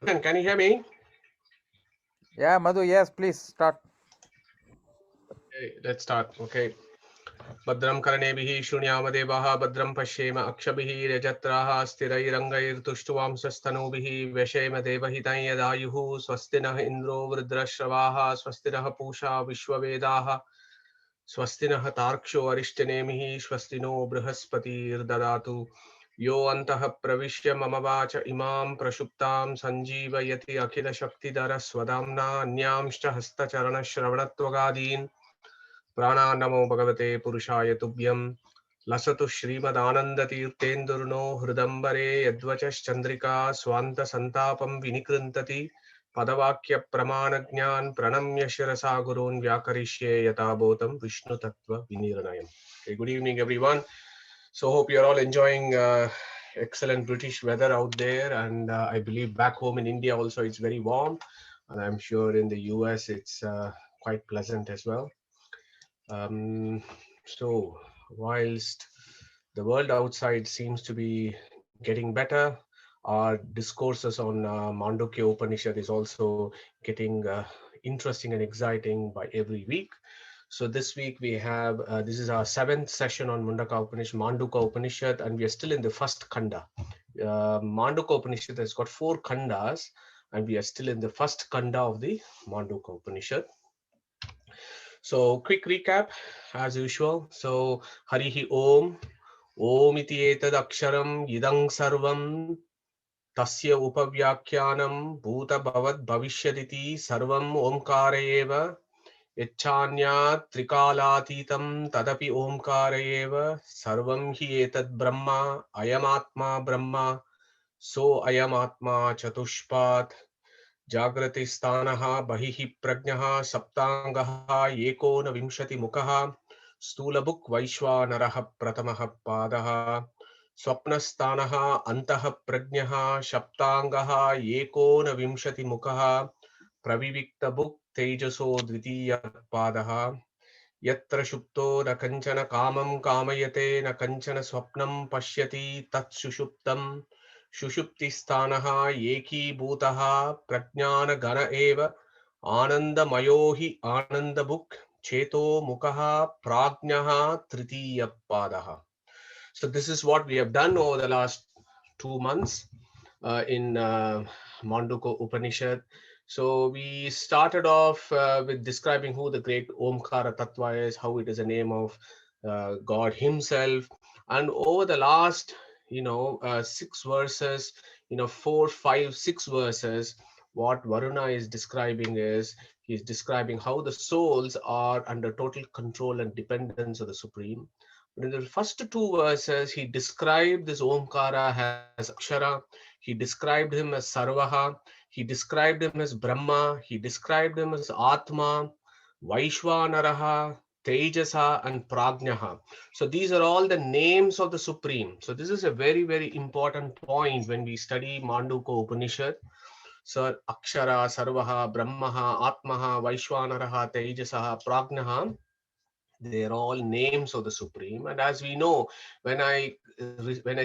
Can you hear me? Yeah, Madhu, yes, please start. Okay, let's start. Okay. Badram Karanebhi Shunyamadevaha Badram Pashema Akshabihi Rajatraha Sthirairangairutushtuvam Sastanubihi Veshema Devahitan Yadayuhu Swastinah Indro Vridrashravaha Swastinah Pusha Vishwavedaha Swastinah Tarksho Arishtanemihi Swastino Brihaspati Dadatu Yo Antah Pravishya Mamavacha Imam Prashuptam Sanjeevayati Akhila Shaktidara Swadamna Nyamshcha Hastacharana Shravanatvagādīn Prana Namo Bhagavate Purushaya Tubhyam Lasatu Srimadanandatirtendurno Hrudambare Yadvachas Chandrika Swanta Santapam Vinikrintati Padavakya Pramanagnan Pranamya Shirasa Gurun Vyakarishye Yatabotam Vishnu Tattva Viniranayam. Okay, good evening, everyone. So, hope you're all enjoying excellent British weather out there, and I believe back home in India also it's very warm, and I'm sure in the US it's quite pleasant as well. So, whilst the world outside seems to be getting better, our discourses on Mandukya Upanishad is also getting interesting and exciting by every week. So this week we have this is our seventh session on Mandukya Upanishad, and we are still in the first kanda. Mandukya Upanishad has got four kandas, and we are still in the first kanda of the Mandukya Upanishad. So quick recap as usual. So Harihi Om, Om iti etad aksharam idang sarvam tasya upavyakyanam bhuta bhavad bhavishyaditi sarvam omkara eva yachanya trikalatitam tadapi omkara eva sarvam hi etad brahma ayamatma brahma so ayamatma chatushpat जागृति स्थानः बहिः प्रज्ञः सप्तांगः एकोनविंशतिमुखः स्थूलभुक् वैश्वानरः प्रथमः पादः स्वप्नस्थानः अन्तः प्रज्ञः सप्तांगः एकोनविंशतिमुखः प्रविविक्तभुक् तेजसो द्वितीयः पादः यत्र सुप्तो न कंचन कामं कामयते न कंचन स्वप्नं पश्यति तत् सुषुप्तम् सुषुप्तिस्थानः एकीभूतः प्रज्ञानगण एव आनन्दमयो हि आनन्दभुक् चेतो मुखः प्राज्ञः तृतीयपादः. So this is what we have done over the last 2 months in Mandukya Upanishad. So we started off with describing who the great Omkara Tattva is, how it is a name of God Himself, and over the last, 6 verses, 4, 5, 6 verses, what Varuna is describing is he's describing how the souls are under total control and dependence of the Supreme. But in the first 2 verses, he described this Omkara as Akshara, he described him as Sarvaha, he described him as Brahma, he described him as Atma, Vaishwanaraha, Tejasa, and Prajnaha. So these are all the names of the Supreme. So this is a very, very important point when we study Mandukya Upanishad. So Akshara, Sarvaha, Brahmaha, Atmaha, Vaishwanaraha, Tejasaha, Prajnaha, they're all names of the Supreme. And as we know, when I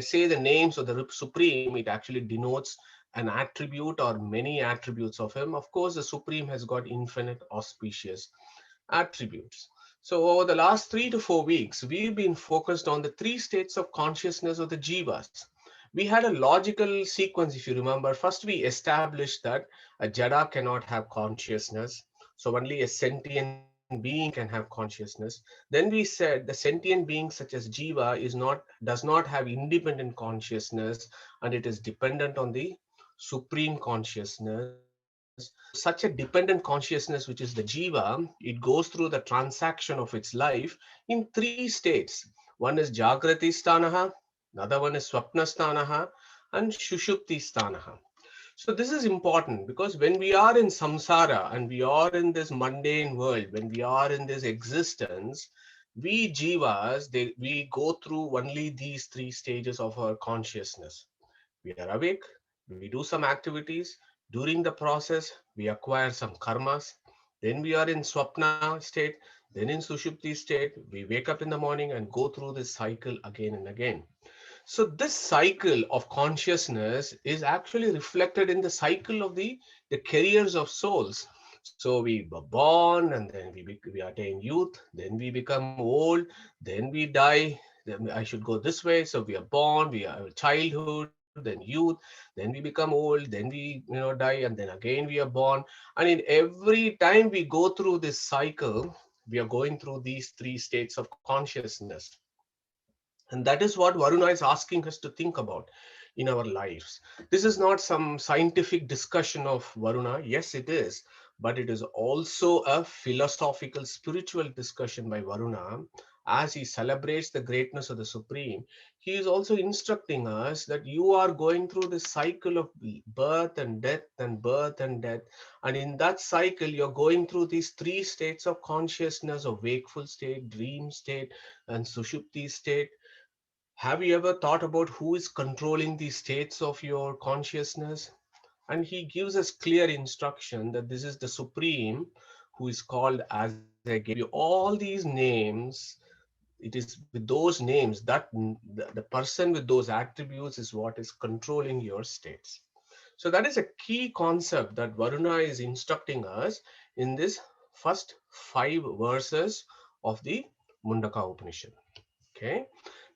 say the names of the Supreme, it actually denotes an attribute or many attributes of him. Of course, the Supreme has got infinite auspicious attributes. So over the last 3 to 4 weeks, we've been focused on the 3 states of consciousness of the jivas. We had a logical sequence, if you remember. First, we established that a jada cannot have consciousness. So only a sentient being can have consciousness. Then we said the sentient being such as jiva does not have independent consciousness, and it is dependent on the supreme consciousness. such a dependent consciousness, which is the jiva, it goes through the transaction of its life in three states. One is Jagrati Stanaha, another one is Swapna Stanaha, and Shushupti Stanaha. So this is important because when we are in samsara and we are in this mundane world, when we are in this existence, we jivas, we go through only these three stages of our consciousness. We are awake, we do some activities. During the process, we acquire some karmas. Then we are in swapna state, then in sushupti state. We wake up in the morning and go through this cycle again and again. So this cycle of consciousness is actually reflected in the cycle of the careers of souls. So we were born and then we attain youth, then we become old, then we die. Then I should go this way. So we are born, we are childhood, then youth, then we become old, then we die, and then again we are born. And in every time we go through this cycle, we are going through these three states of consciousness. And that is what Varuna is asking us to think about in our lives. This is not some scientific discussion of Varuna. Yes, it is. But it is also a philosophical, spiritual discussion by Varuna. As he celebrates the greatness of the Supreme, he is also instructing us that you are going through this cycle of birth and death and birth and death. And in that cycle, you're going through these three states of consciousness, of wakeful state, dream state, and Sushupti state. Have you ever thought about who is controlling the states of your consciousness? And he gives us clear instruction that this is the Supreme who is called, as I gave you all these names. It is with those names that the person with those attributes is what is controlling your states. So that is a key concept that Varuna is instructing us in this first 5 verses of the Mundaka Upanishad. Okay.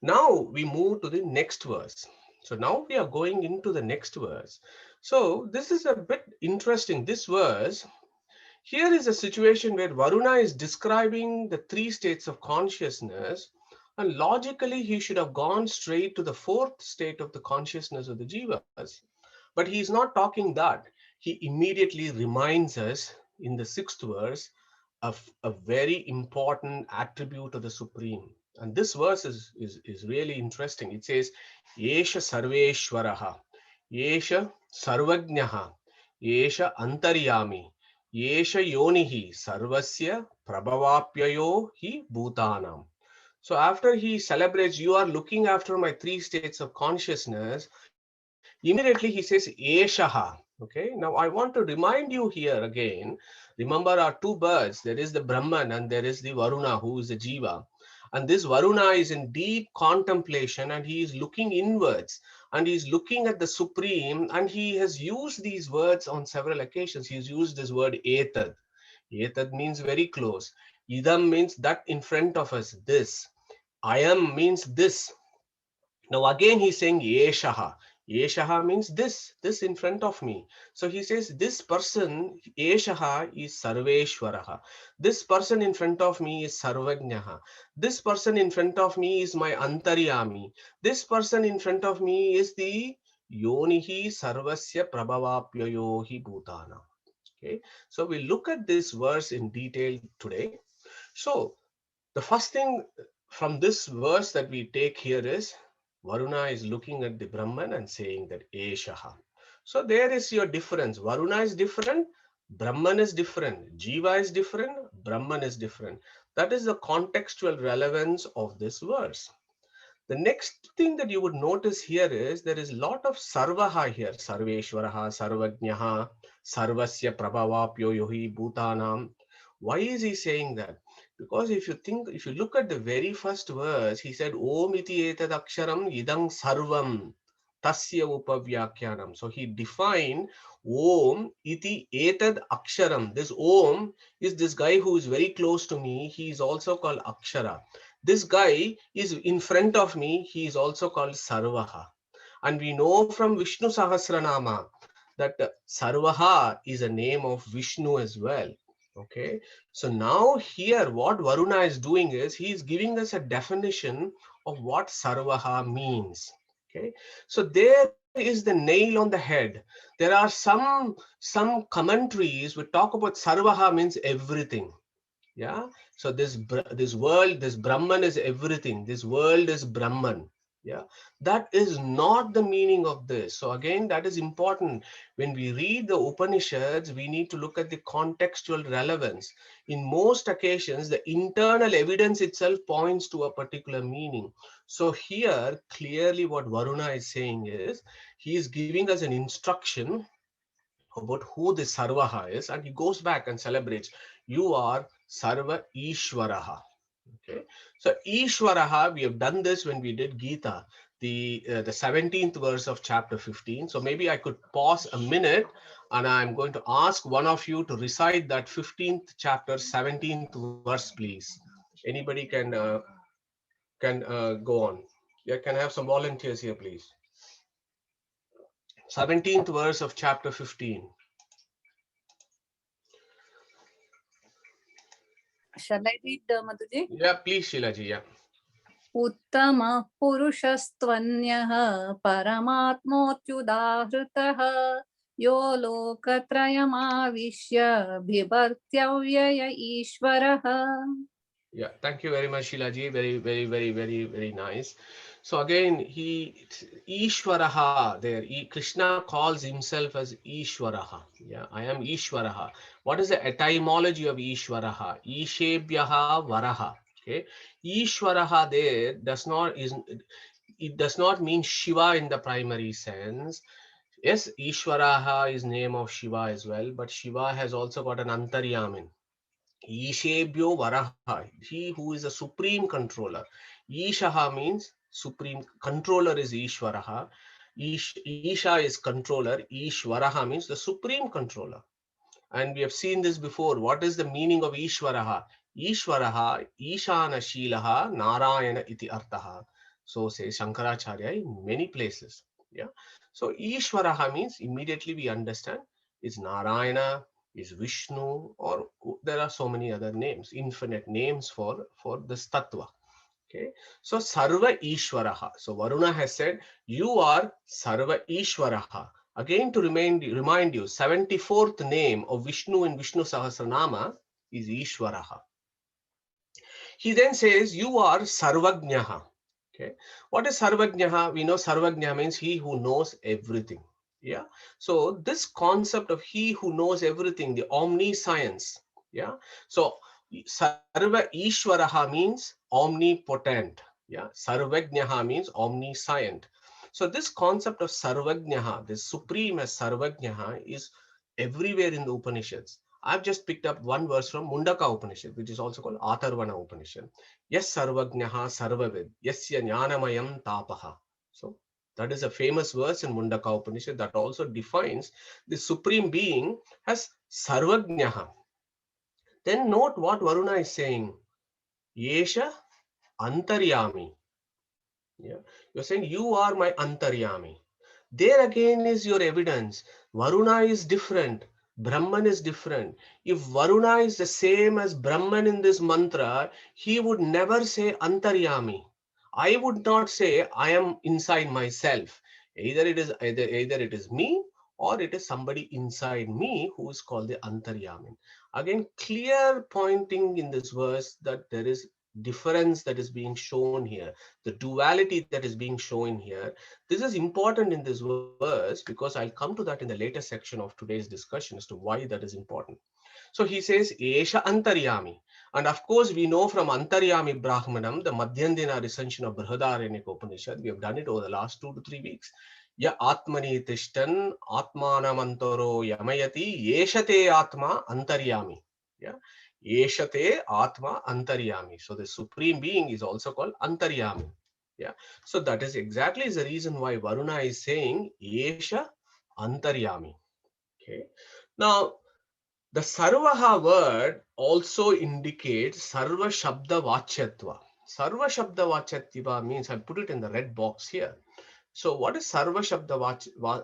Now we move to the next verse. So now we are going into the next verse. So this is a bit interesting. This verse, here is a situation where Varuna is describing the three states of consciousness, and logically he should have gone straight to the fourth state of the consciousness of the jivas. But he is not talking that. He immediately reminds us in the sixth verse of a very important attribute of the Supreme. And this verse is really interesting. It says, Yesha Sarveshwaraha, Yesha Sarvajnaha, Yesha Antaryami, Yesha Yonihi, Sarvasya Prabhavapyayo hi Bhutanam. So after he celebrates, you are looking after my three states of consciousness, immediately he says, Eshaha. Okay, now I want to remind you here again, remember our two birds, there is the Brahman and there is the Varuna, who is the Jiva. And this Varuna is in deep contemplation and he is looking inwards and he is looking at the Supreme, and he has used these words on several occasions. He has used this word Etad. Etad means very close. Idam means that in front of us, this. I am means this. Now again he's saying Yeshaha. Yeshaha means this in front of me. So he says this person, Yeshaha, is Sarveshwaraha. This person in front of me is Sarvajnaha. This person in front of me is my Antaryami. This person in front of me is the Yonihi Sarvasya Prabhavapyayohi Bhutana. Okay, so we look at this verse in detail today. So the first thing from this verse that we take here is Varuna is looking at the Brahman and saying that Eshaha. So there is your difference. Varuna is different, Brahman is different, Jiva is different, Brahman is different. That is the contextual relevance of this verse. The next thing that you would notice here is there is a lot of Sarvaha here. Sarveshwaraha, Sarvajnaha, Sarvasya Prabhavapyo Yohi Bhutanam. Why is he saying that? Because if you look at the very first verse, he said, Om iti etad aksharam idang sarvam tasya upavyakyanam. So he defined Om iti etad aksharam. This Om is this guy who is very close to me. He is also called Akshara. This guy is in front of me. He is also called Sarvaha. And we know from Vishnu Sahasranama that Sarvaha is a name of Vishnu as well. Okay. So now here what Varuna is doing is he is giving us a definition of what Sarvaha means. Okay, so there is the nail on the head. There are some commentaries which talk about sarvaha means everything. Yeah, so this world, this Brahman is everything. This world is Brahman. Yeah, that is not the meaning of this. So again, that is important. When we read the Upanishads, we need to look at the contextual relevance. In most occasions, the internal evidence itself points to a particular meaning. So here, clearly what Varuna is saying is, he is giving us an instruction about who the Sarvaha is, and he goes back and celebrates, you are Sarva Ishwaraha. Okay, so Ishwaraha, we have done this when we did Gita, the 17th verse of chapter 15. So maybe I could pause a minute, and I'm going to ask one of you to recite that 15th chapter 17th verse, please. Anybody can go on. Yeah, can I have some volunteers here, please? 17th verse of chapter 15. Shall I read, Madhuji? Yeah, please, Shilaji. Yeah. उत्तमः पुरुषस्त्वन्यः परमात्मोऽत्युदाहृतः यो लोकत्रयमाविश्य बिभर्त्यव्यय ईश्वरः. Yeah, thank you very much, Shilaji. Very, very, very, very, very nice. So again, Ishwaraha there. Krishna calls himself as Ishwaraha. Yeah, I am Ishwaraha. What is the etymology of Ishwaraha? Ishebhyaha Varaha. Okay, Ishwaraha there it does not mean Shiva in the primary sense. Yes, Ishwaraha is name of Shiva as well, but Shiva has also got an Antaryamin. Ishebhyo Varaha, he who is a supreme controller. Ishaha means supreme controller is Ishwaraha. Isha is controller. Ishwaraha means the supreme controller. And we have seen this before. What is the meaning of Ishwaraha? Ishwaraha, Ishana Shilaha, Narayana iti artaha. So says Shankaracharya in many places. Yeah. So Ishwaraha means immediately we understand is Narayana, is Vishnu, or there are so many other names, infinite names for this tattva. Okay. So Sarva Ishwaraha. So Varuna has said, you are Sarva Ishwaraha. Again, to remind you, 74th name of Vishnu in Vishnu Sahasranama is Ishwaraha. He then says, you are Sarvajnaha. Okay. What is Sarvajnaha? We know Sarvajnaha means he who knows everything. Yeah. So this concept of he who knows everything, the omniscience. Yeah. So Sarva Ishwaraha means omnipotent. Yeah. Sarvajnaha means omniscient. So this concept of Sarvajnaha, the supreme as Sarvajnaha, is everywhere in the Upanishads. I've just picked up one verse from Mundaka Upanishad, which is also called Atharva Upanishad. Yes, Sarvajnaha Sarvavid, Yasya Jnanamayam Tapaha. So that is a famous verse in Mundaka Upanishad that also defines the supreme being as Sarvajnaha. Then note what Varuna is saying. Yesha Antaryami. Yeah. You're saying you are my Antaryami. There again is your evidence. Varuna is different. Brahman is different. If Varuna is the same as Brahman in this mantra, he would never say Antaryami. I would not say I am inside myself. Either it is me or it is somebody inside me who is called the Antaryamin. Again, clear pointing in this verse that there is difference that is being shown here, the duality that is being shown here. This is important in this verse because I'll come to that in the later section of today's discussion as to why that is important. So he says, Esha Antaryami. And of course, we know from Antaryami Brahmanam, the Madhyandina recension of Brihadaranyaka Upanishad, we have done it over the last 2 to 3 weeks. Ya Atmani Tishtan Atmanamantaro Yamayati Yeshate Atma Antaryami. Yeah. Yeshate Atma Antaryami. So the supreme being is also called Antaryami. Yeah. So that is exactly the reason why Varuna is saying Yesha Antaryami. Okay. Now, the Sarvaha word also indicates Sarva Shabda Vachyatva. Sarva Shabda Vachyatva means, I put it in the red box here. So what is Sarva Shabda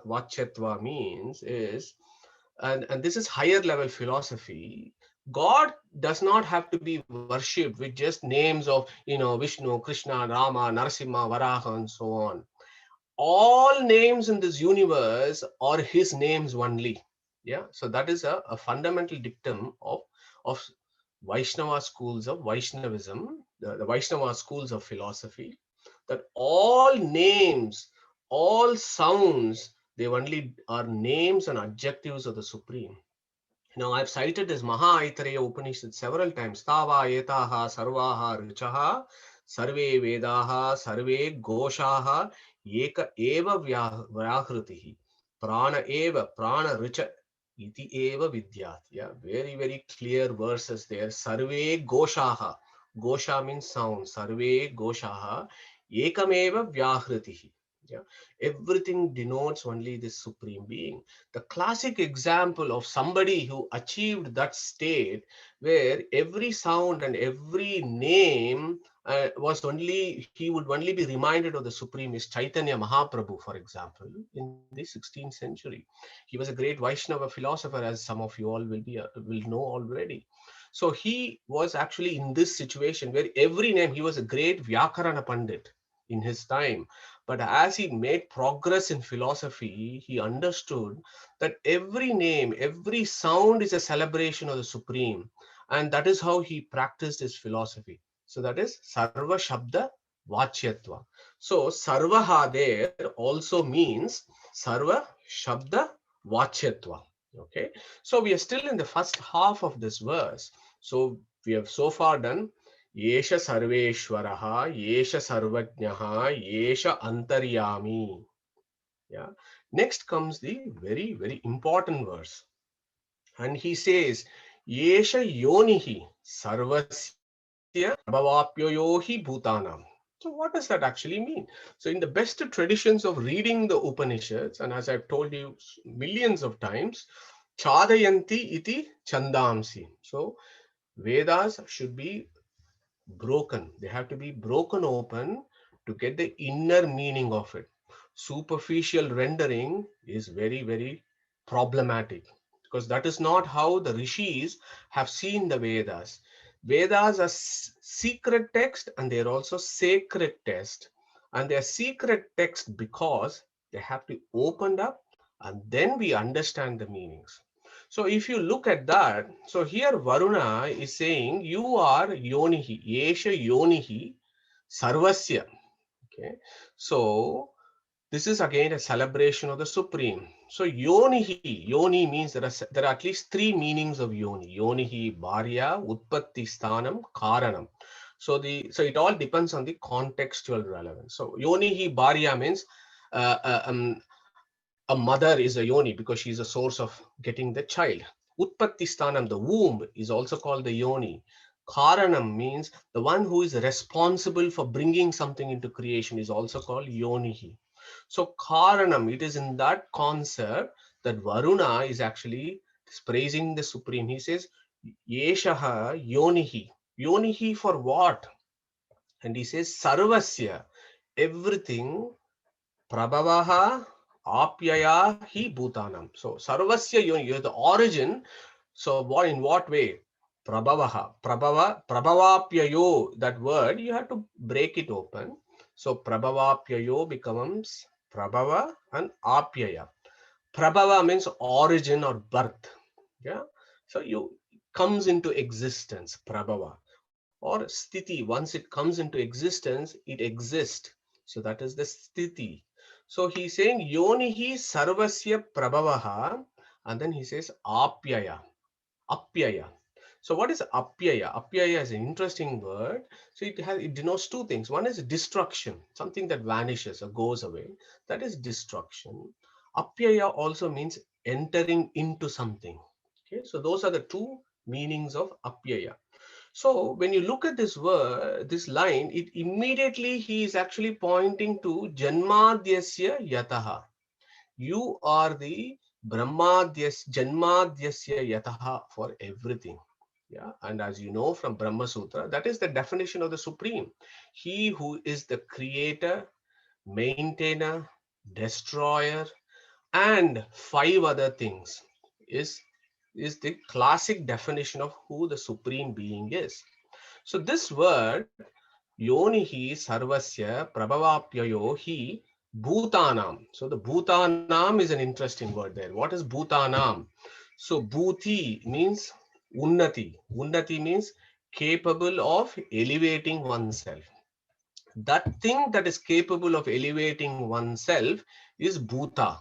Vachyatva means is, and this is higher level philosophy, God does not have to be worshipped with just names of, Vishnu, Krishna, Rama, Narasimha, Varaha, and so on. all names in this universe are his names only. Yeah, so that is a fundamental dictum of Vaishnava schools of Vaishnavism, the Vaishnava schools of philosophy, that all names, all sounds, they only are names and adjectives of the Supreme. Now, I've cited this Maha Upanishad several times. Tava etaha sarvaha richaha sarve vedaha sarve goshaha eka eva vyahritihi prana eva prana richa iti eva vidyat. Yeah, very, very clear verses there. Sarve goshaha. Gosha means sound. Sarve goshaha ekameva vyahritihi. Yeah, everything denotes only this Supreme Being. The classic example of somebody who achieved that state where every sound and every name was only, he would only be reminded of the Supreme is Chaitanya Mahaprabhu, for example, in the 16th century. He was a great Vaishnava philosopher, as some of you all will know already. So he was actually in this situation where every name, he was a great Vyakarana Pandit in his time. But as he made progress in philosophy, he understood that every name, every sound is a celebration of the Supreme. And that is how he practiced his philosophy. So that is Sarva Shabda Vachyatva. So Sarvaha there also means Sarva Shabda Vachyatva. Okay. So we are still in the first half of this verse. So we have so far done Yesha Sarveshwaraha, Yesha Sarvajnaha, Yesha Antaryami. Yeah. Next comes the very, very important verse. And he says, Yesha Yonihi Sarvasya Prabhavapyoyohi Bhutanam. So what does that actually mean? So in the best traditions of reading the Upanishads, and as I've told you millions of times, Chadayanti iti Chandamsi. So Vedas should be broken. They have to be broken open to get the inner meaning of it. Superficial rendering is very, very problematic because that is not how the rishis have seen the Vedas. Vedas are secret text and they're also sacred text. And they're secret text because they have to open up and then we understand the meanings. So if you look at that, so here Varuna is saying, you are Yonihi, Yesha Yonihi, Sarvasya. Okay. So this is again a celebration of the Supreme. So Yonihi, Yoni means there are at least three meanings of Yoni. Yonihi, Bharya, Utpatti Sthanam, Karanam. So it all depends on the contextual relevance. So Yonihi, Bharya means uh, uh, um, a mother is a yoni because she is a source of getting the child. Utpatti sthanam, the womb, is also called the yoni. Karanam means the one who is responsible for bringing something into creation is also called yonihi. So Karanam, it is in that concept that Varuna is actually praising the Supreme. He says, Yeshaha yonihi. Yonihi for what? And he says, Sarvasya, everything, Prabhavaha Apyaya hi Bhutanam. So Sarvasya Yoni, the origin. So what in what way? Prabhavaha. Prabhavapyayo, that word, you have to break it open. So Prabhavapyayo becomes Prabhava and Apyaya. Prabhava means origin or birth. Yeah. So you comes into existence, Prabhava. Or Sthiti, once it comes into existence, it exists. So that is the Sthiti. So he's saying Yonihi Sarvasya Prabhavaha, and then he says Apyaya. Apyaya. So what is Apyaya? Apyaya is an interesting word. So it denotes two things. One is destruction, something that vanishes or goes away. That is destruction. Apyaya also means entering into something. Okay, so those are the two meanings of Apyaya. So when you look at this word, this line, it immediately he is actually pointing to Janmadhyasya Yataha. You are the Janmadhyasya Yataha for everything. Yeah, and as you know from Brahma Sutra, that is the definition of the Supreme. He who is the creator, maintainer, destroyer, and five other things is the classic definition of who the Supreme Being is. So this word, Yonihi Sarvasya Prabhavapyayo hi Bhutanam. So the Bhutanam is an interesting word there. What is Bhutanam? So Bhuti means Unnati. Unnati means capable of elevating oneself. That thing that is capable of elevating oneself is Bhuta.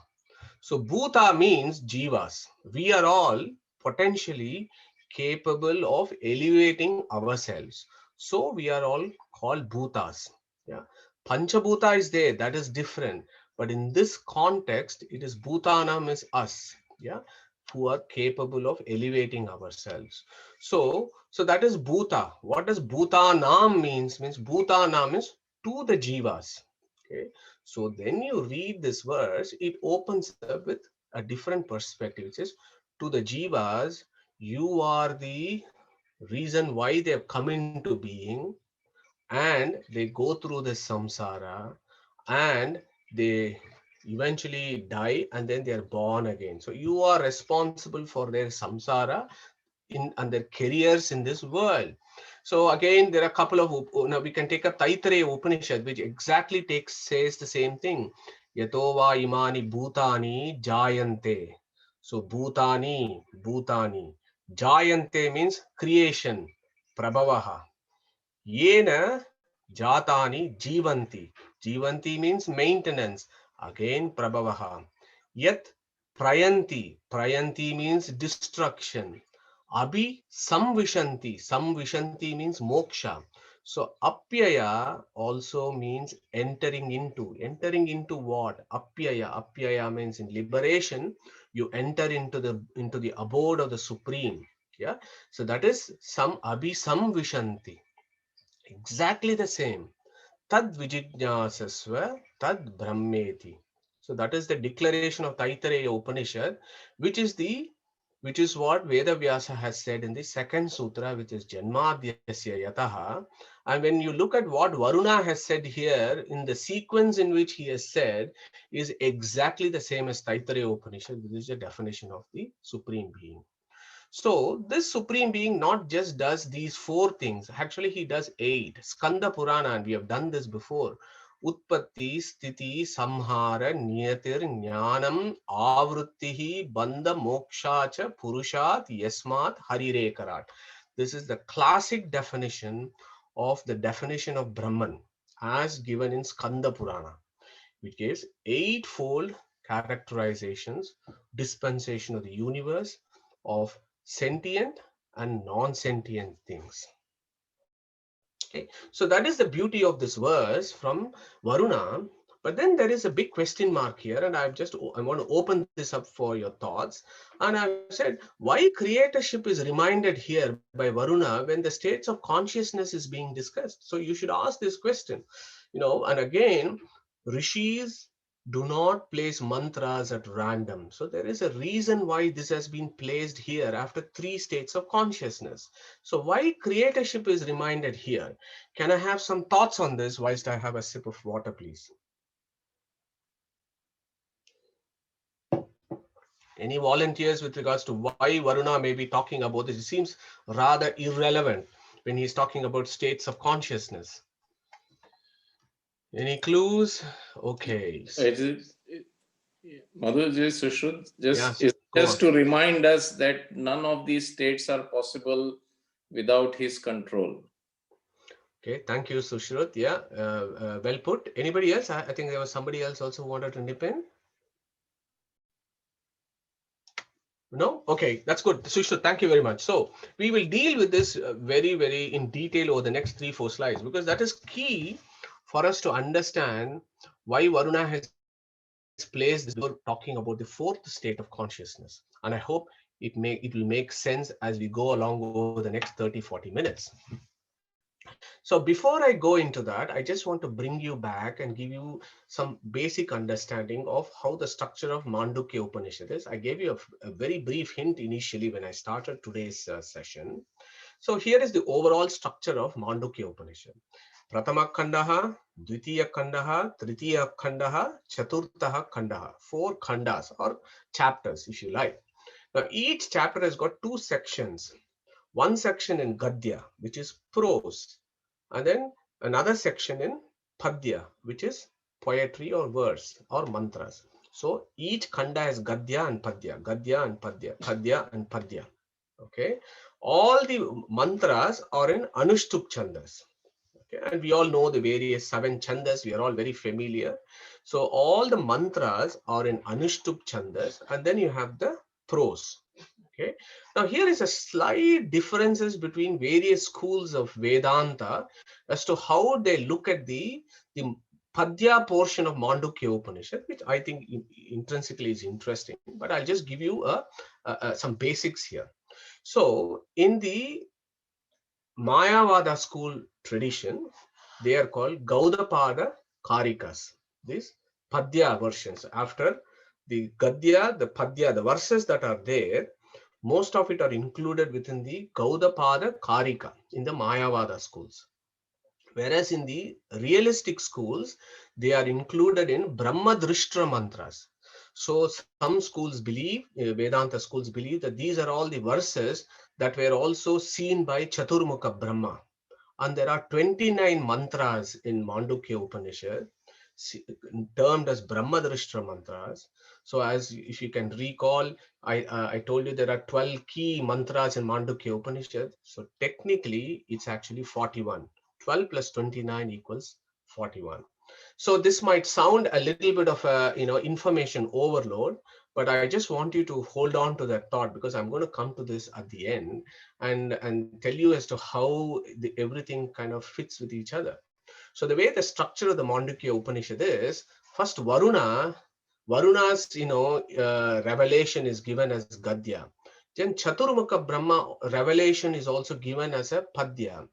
So Bhuta means Jivas. We are all potentially capable of elevating ourselves. So we are all called Bhutas. Yeah. Panchabhuta is there, that is different. But in this context, it is Bhutanam is us. Yeah. Who are capable of elevating ourselves. So that is Bhuta. What does Bhutanam means? Means Bhutanam is to the Jivas. Okay. So then you read this verse, it opens up with a different perspective. It says, to the Jivas, you are the reason why they have come into being, and they go through this samsara, and they eventually die, and then they are born again. So you are responsible for their samsara and their careers in this world. So again, there are a couple of, now we can take a Taittiriya Upanishad, which exactly says the same thing. Yatova imani bhutani jayante. So bhutani. Jayante means creation, prabhavaha. Yena jatani jivanti. Jivanti means maintenance. Again, prabhavaha. Yat prayanti. Prayanti means destruction. Abhi samvishanti. Samvishanti means moksha. So apyaya also means entering into. Entering into what? Apyaya. Apyaya means in liberation, you enter into the abode of the Supreme. Yeah. So that is some abhi samvishanti. Exactly the same. Tad vijijnasasva tad brahmeti. So that is the declaration of Taittiriya Upanishad, which is what Veda Vyasa has said in the second sutra, which is Janmadhyasya Yataha. And when you look at what Varuna has said here, in the sequence in which he has said, is exactly the same as Taittiriya Upanishad, which is the definition of the Supreme Being. So this Supreme Being not just does these four things, actually he does 8. Skanda Purana, and we have done this before. Utpatti, Sthiti, Samhara, Niyatir, Jnanam, Avruttihi, Bandha, Mokshacha, Purushat, Yasmat, Harirekarat. This is the classic definition of the definition of Brahman as given in Skanda Purana, which gives eightfold characterizations, dispensation of the universe, of sentient and non-sentient things. Okay, so that is the beauty of this verse from Varuna. But then there is a big question mark here, and I want to open this up for your thoughts. And I've said, why creatorship is reminded here by Varuna when the states of consciousness is being discussed? So you should ask this question, and again, rishis do not place mantras at random. So there is a reason why this has been placed here after 3 states of consciousness. So why creatorship is reminded here? Can I have some thoughts on this whilst I have a sip of water, please? Any volunteers with regards to why Varuna may be talking about this? It seems rather irrelevant when he's talking about states of consciousness. Any clues? Okay. Madhuji Sushruth, Yes, it's go just on. to remind us that none of these states are possible without his control. Okay, thank you, Sushruth. Yeah, well put. Anybody else? I think there was somebody else also who wanted to nip in. No? Okay, that's good. Sushruth, thank you very much. So we will deal with this very, very in detail over the next 3-4 slides, because that is key for us to understand why Varuna has placed this before talking about the 4th state of consciousness. And I hope it will make sense as we go along over the next 30-40 minutes. So before I go into that, I just want to bring you back and give you some basic understanding of how the structure of Mandukya Upanishad is. I gave you a very brief hint initially when I started today's session. So here is the overall structure of Mandukya Upanishad. Pratama Khandaha, Dvitiya Khandaha, Tritiya Khandaha, Chaturtha Khandaha. 4 khandas or chapters, if you like. Now each chapter has got 2 sections. One section in Gadya, which is prose, and then another section in Padya, which is poetry or verse or mantras. So each khanda has gadya and padya, gadya and padya, padya and padya. Okay, all the mantras are in Anushtup chandas. Okay, and we all know the various 7 chandas. We are all very familiar. So all the mantras are in Anushtup chandas, and then you have the prose. Okay. Now here is a slight differences between various schools of Vedanta as to how they look at the Padya portion of Mandukya Upanishad, which I think intrinsically is interesting. But I'll just give you some basics here. So in the Mayavada school tradition, they are called Gaudapada Karikas. These Padya versions. After the Gadya, the Padya, the verses that are there, most of it are included within the Gaudapada Karika in the Mayavada schools. Whereas in the realistic schools, they are included in Brahma Drishtra mantras. So some schools believe, Vedanta schools believe that these are all the verses that were also seen by Chaturmukha Brahma. And there are 29 mantras in Mandukya Upanishad termed as Brahmadrishtra mantras. So as if you can recall, I told you there are 12 key mantras in Mandukya Upanishad. So technically it's actually 41. 12 plus 29 equals 41. So this might sound a little bit of a information overload, but I just want you to hold on to that thought, because I'm going to come to this at the end and tell you as to how everything kind of fits with each other. So the way the structure of the Mandukya Upanishad is, first Varuna's revelation is given as Gadya. Then Chaturmukha Brahma revelation is also given as a Padya.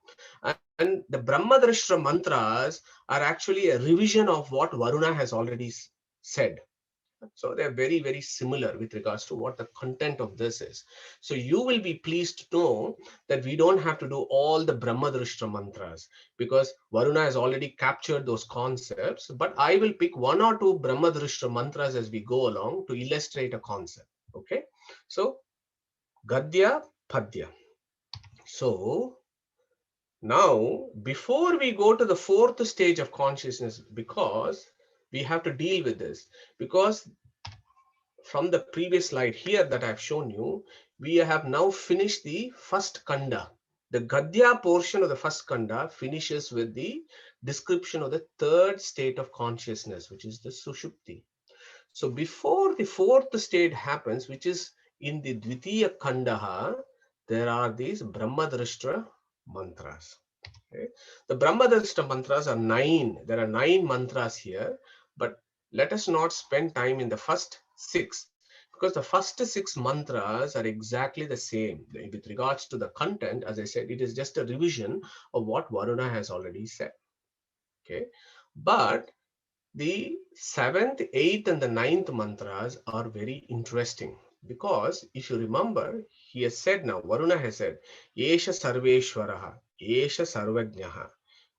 And the Brahmadrishtra mantras are actually a revision of what Varuna has already said. So they're very, very similar with regards to what the content of this is. So you will be pleased to know that we don't have to do all the Brahmadrishtra mantras, because Varuna has already captured those concepts, but I will pick 1 or 2 Brahmadrishtra mantras as we go along to illustrate a concept. Okay. So Gadya, Padya. So now, before we go to the 4th stage of consciousness, because we have to deal with this, because from the previous slide here that I've shown you, we have now finished the first kanda. The Gadya portion of the first kanda finishes with the description of the 3rd state of consciousness, which is the Sushupti. So before the 4th state happens, which is in the Dvitiya Kandaha, there are these Brahmadrishtra mantras. Okay. The Brahmadrishtra mantras are 9. There are 9 mantras here, but let us not spend time in the first 6, because the first 6 mantras are exactly the same. With regards to the content, as I said, it is just a revision of what Varuna has already said. Okay, but the 7th, 8th, and the 9th mantras are very interesting, because if you remember, he has said now, Varuna has said, Yesha Sarveshwaraha, Yesha Sarvajnaha,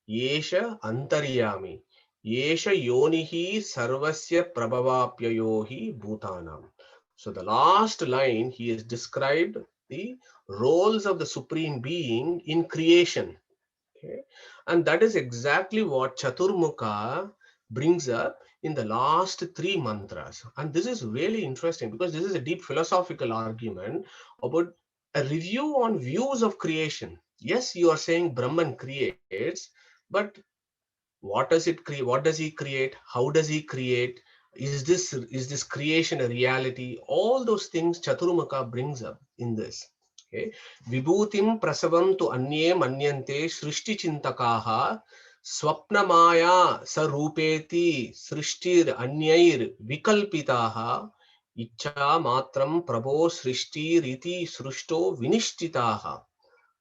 Yesha Antaryami, Yesha Yonihi Sarvasya Prabhavapyayohi Bhutanam. So the last line, he has described the roles of the Supreme Being in creation. Okay. And that is exactly what Chaturmukha brings up in the last 3 mantras. And this is really interesting, because this is a deep philosophical argument about a review on views of creation. Yes, you are saying Brahman creates, but what does it create? What does he create? How does he create? Is this creation a reality? All those things Chaturmukha brings up in this. Okay. Vibhutim prasavam tu anye manyante srishti chintakaha swapnamaya sarupeti srishtir anyair vikalpitaha icha matram prabho srishtir iti srushto vinishtitaha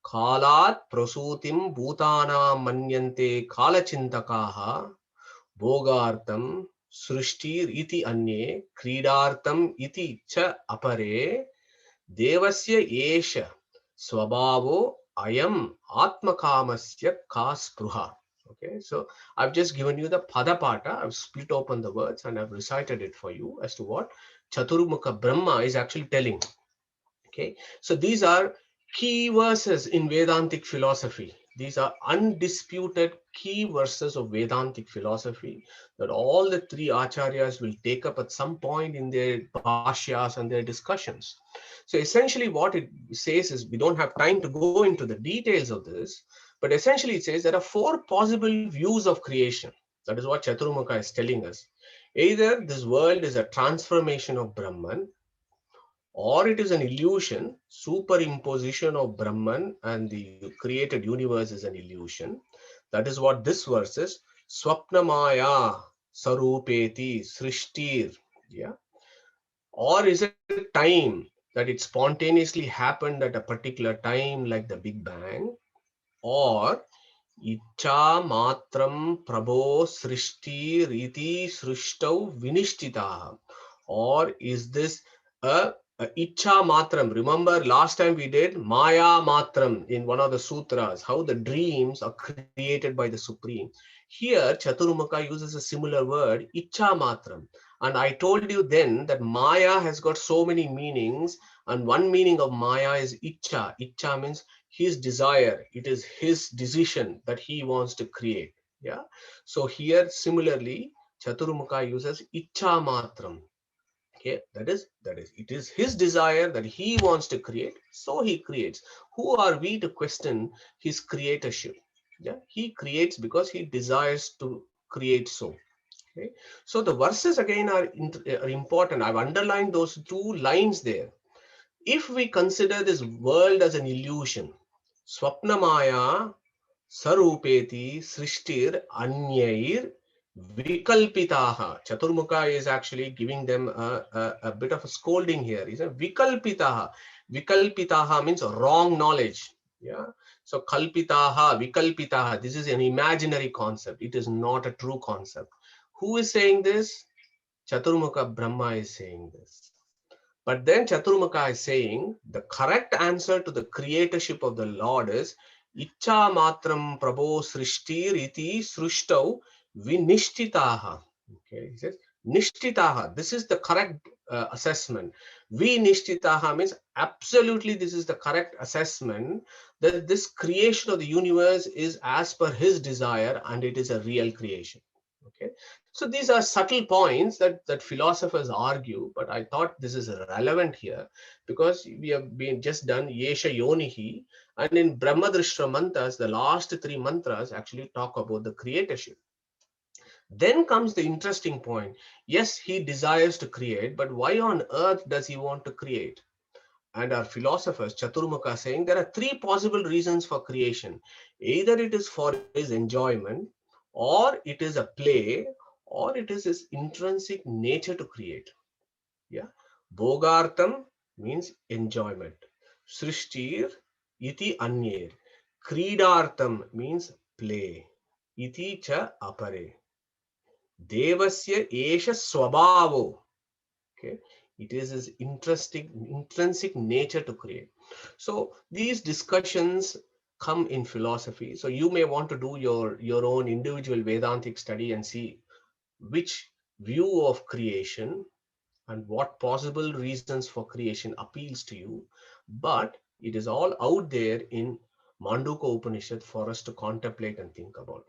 Kalat prasutim bhutana manyante kalachintakaha bhogartam srishtir iti anye kridartam iti cha apare devasya esha swabhavo ayam atmakamasya kaspruha. Okay, so I've just given you the padapata. I've split open the words and I've recited it for you as to what Chaturmukha Brahma is actually telling. Okay, so these are key verses in Vedantic philosophy. These are undisputed key verses of Vedantic philosophy that all the three acharyas will take up at some point in their bhashyas and their discussions. So essentially what it says is, we don't have time to go into the details of this, but essentially it says there are four possible views of creation. That is what Chaturmukha is telling us. Either this world is a transformation of Brahman, or it is an illusion, superimposition of Brahman, and the created universe is an illusion. That is what this verse is. Swapnamaya sarupeti srishtir. Yeah. Or is it time, that it spontaneously happened at a particular time, like the Big Bang? Or Icha matram prabho srishti riti srishtau vinishtitaha. Or is this a icha matram? Remember last time we did maya matram in one of the sutras, how the dreams are created by the Supreme. Here Chaturmukha uses a similar word, icha matram. And I told you then that maya has got so many meanings, and one meaning of maya is icha. Icha means his desire, it is his decision that he wants to create. Yeah. So here similarly Chaturmukha uses icha matram. Okay, that is it is his desire that he wants to create, so he creates. Who are we to question his creatorship? Yeah, he creates because he desires to create. So okay, so the verses again are important. I've underlined those two lines there. If we consider this world as an illusion, Swapnamaya Sarupeti Srishtir Anyair Vikalpitaha. Chaturmukha is actually giving them a bit of a scolding here. He said Vikalpitaha. Vikalpitaha means wrong knowledge. Yeah. So Kalpitaha, Vikalpitaha. This is an imaginary concept. It is not a true concept. Who is saying this? Chaturmukha Brahma is saying this. But then Chaturmukha is saying the correct answer to the creatorship of the Lord is Icha matram prabho srishtir iti srishtau vinishtitaha. Okay, he says nishtitaha. This is the correct assessment. Vinishtitaha means absolutely this is the correct assessment, that this creation of the universe is as per his desire and it is a real creation. Okay, so these are subtle points that philosophers argue, but I thought this is relevant here because we have been just done Yesha Yonihi, and in Brahmadrishta mantras, the last three mantras actually talk about the creatorship. Then comes the interesting point. Yes, he desires to create, but why on earth does he want to create? And our philosophers, Chaturmukha, saying there are three possible reasons for creation. Either it is for his enjoyment, or it is a play, or it is his intrinsic nature to create. Yeah. Bogartam means enjoyment. Srishtir iti anyer. Kridartam means play. Iti cha apare. Devasya esha swabhavo. Okay, it is his intrinsic nature to create. So these discussions come in philosophy. So you may want to do your own individual Vedantic study and see which view of creation and what possible reasons for creation appeals to you. But it is all out there in Mandukya Upanishad for us to contemplate and think about.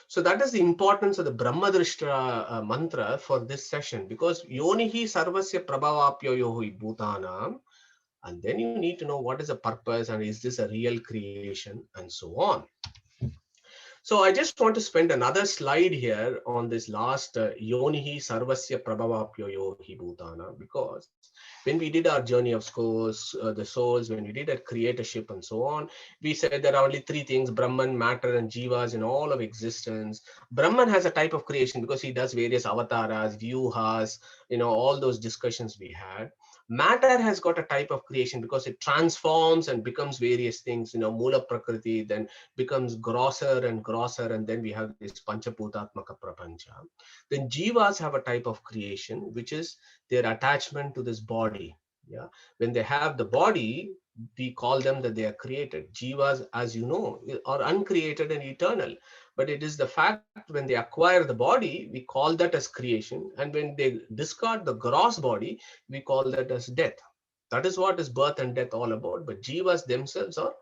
So that is the importance of the Brahmadrishta mantra for this session, because Yonihi Sarvasya Prabhavapyo Yohi Bhutanam, and then you need to know what is the purpose and is this a real creation and so on. So I just want to spend another slide here on this last Yonihi Sarvasya Prabhavapyo Yohi Bhutana, because when we did our journey of the souls, when we did that creatorship and so on, we said there are only three things: Brahman, matter, and jivas in all of existence. Brahman has a type of creation because he does various avataras, vyuhas, all those discussions we had. Matter has got a type of creation because it transforms and becomes various things, Mula Prakriti, then becomes grosser and grosser, and then we have this Panchaputatmaka Prapancha. Then jivas have a type of creation, which is their attachment to this body. Yeah, when they have the body, we call them that they are created. Jivas, as you know, are uncreated and eternal. But it is the fact when they acquire the body, we call that as creation. And when they discard the gross body, we call that as death. That is what is birth and death all about. But jivas themselves are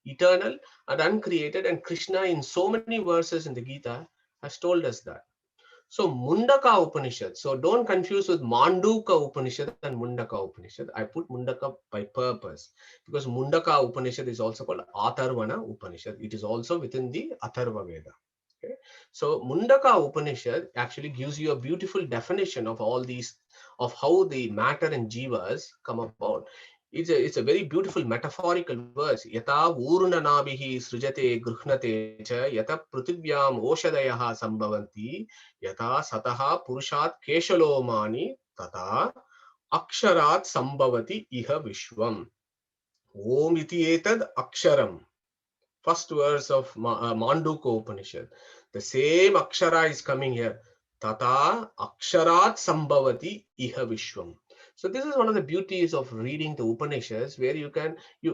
eternal and uncreated, and Krishna in so many verses in the Gita has told us that. So Mundaka Upanishad, so don't confuse with Mandukya Upanishad and Mundaka Upanishad. I put Mundaka by purpose because Mundaka Upanishad is also called Atharvana Upanishad. It is also within the Atharva Veda. Okay. So Mundaka Upanishad actually gives you a beautiful definition of all these, of how the matter and jivas come about. It's a very beautiful metaphorical verse. Yata Varuna nabihi srijate gruhnate cha yata pruthivyam oshadayaha sambhavanti yata sataha purushat keshalomani tata aksharat sambhavati iha vishwam. Om iti etad aksharam. First verse of Mandukya Upanishad. The same akshara is coming here. Tata aksharat sambhavati iha vishwam. So this is one of the beauties of reading the Upanishads, where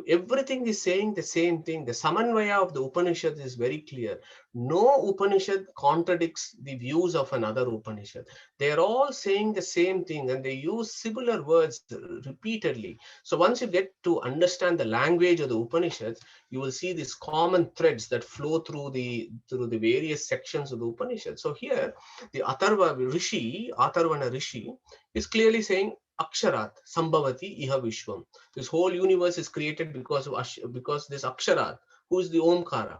everything is saying the same thing. The samanvaya of the Upanishads is very clear. No Upanishad contradicts the views of another Upanishad. They are all saying the same thing, and they use similar words repeatedly. So once you get to understand the language of the Upanishads, you will see these common threads that flow through the various sections of the Upanishad. So here, the Atharvana Rishi, is clearly saying Aksharat, Sambhavati, Iha Vishwam. This whole universe is created because this Aksharat, who is the Omkara.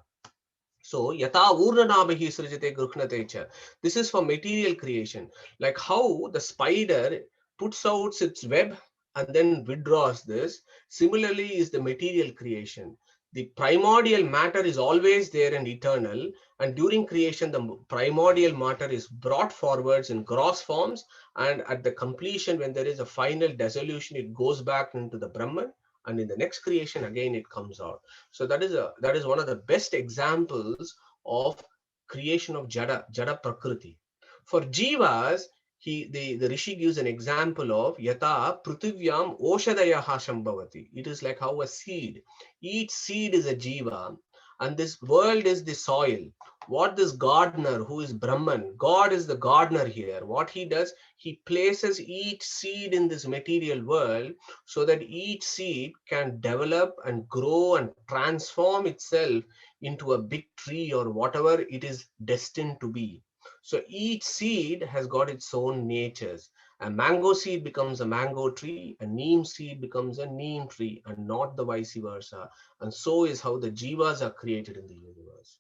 So, Yata Urnanabahi Srijate Grukhnate cha. This is for material creation. Like how the spider puts out its web and then withdraws this. Similarly is the material creation. The primordial matter is always there and eternal. And during creation, the primordial matter is brought forwards in gross forms. And at the completion, when there is a final dissolution, it goes back into the Brahman. And in the next creation, again, it comes out. So that is one of the best examples of creation of Jada Prakriti. For Jivas, the Rishi gives an example of Yata Pruthivyam Oshadayaha Shambhavati. It is like how a seed, each seed is a Jiva, and this world is the soil. What this gardener, who is Brahman, God is the gardener here. What he does, he places each seed in this material world so that each seed can develop and grow and transform itself into a big tree or whatever it is destined to be. So each seed has got its own natures. A mango seed becomes a mango tree, a neem seed becomes a neem tree, and not the vice versa. And so is how the jivas are created in the universe.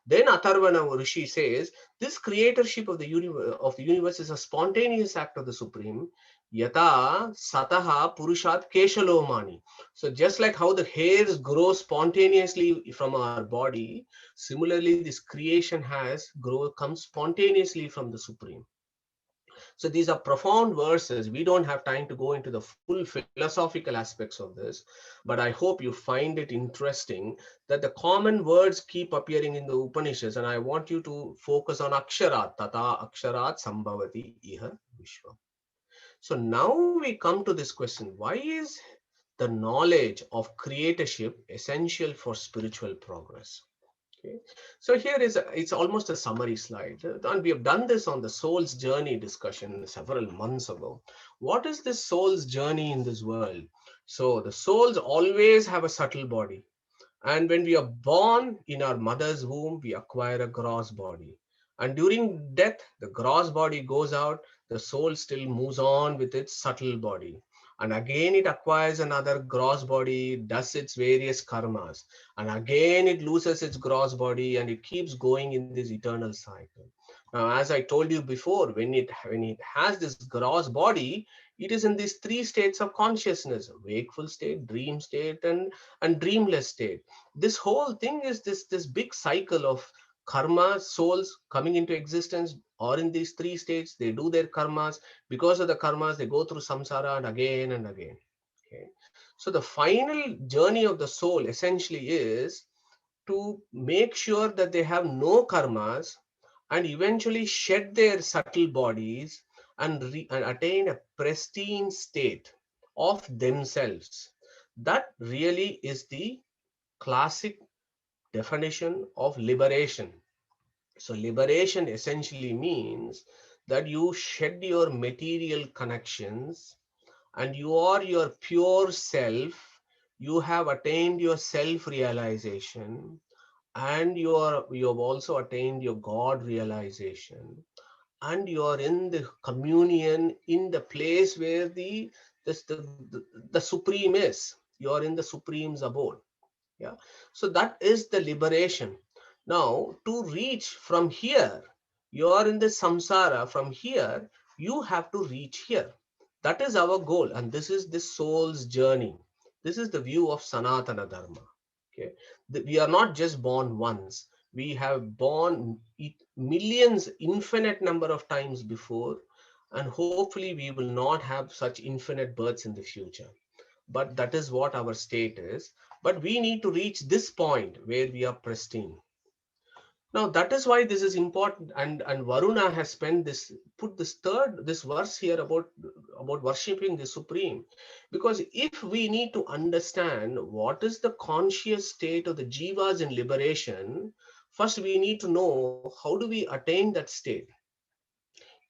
Then Atharvana Rishi says, this creatorship of the universe is a spontaneous act of the Supreme. Yata sataha purushat keshalomani. So just like how the hairs grow spontaneously from our body, similarly this creation comes spontaneously from the Supreme. So these are profound verses. We don't have time to go into the full philosophical aspects of this, but I hope you find it interesting that the common words keep appearing in the Upanishads, and I want you to focus on Aksharat, Tata Aksharat Sambhavati Iha Vishwa. So now we come to this question, why is the knowledge of creatorship essential for spiritual progress? Okay. So here it's almost a summary slide, and we have done this on the soul's journey discussion several months ago. What is this soul's journey in this world? So the souls always have a subtle body, and when we are born in our mother's womb, we acquire a gross body. And during death, the gross body goes out, the soul still moves on with its subtle body. And again, it acquires another gross body, does its various karmas. And again, it loses its gross body, and it keeps going in this eternal cycle. Now, as I told you before, when it has this gross body, it is in these three states of consciousness: wakeful state, dream state, and dreamless state. This whole thing is this big cycle of karma, souls coming into existence, or in these three states, they do their karmas. Because of the karmas, they go through samsara and again and again. Okay. So the final journey of the soul essentially is to make sure that they have no karmas and eventually shed their subtle bodies and attain a pristine state of themselves. That really is the classic definition of liberation. So liberation essentially means that you shed your material connections and you are your pure self. you have attained your self-realization, and you have also attained your God realization, and you are in the communion in the place where this, the supreme is. You are in the supreme's abode. Yeah. So that is the liberation. Now, to reach from here, you are in the samsara. From here, you have to reach here. That is our goal, and this is the soul's journey. This is the view of Sanatana Dharma. Okay, we are not just born once. We have born millions, infinite number of times before, and hopefully we will not have such infinite births in the future. But that is what our state is. But we need to reach this point where we are pristine. Now that is why this is important, and Varuna has spent this, put this verse here about worshipping the supreme, because if we need to understand what is the conscious state of the jivas in liberation, first we need to know how do we attain that state.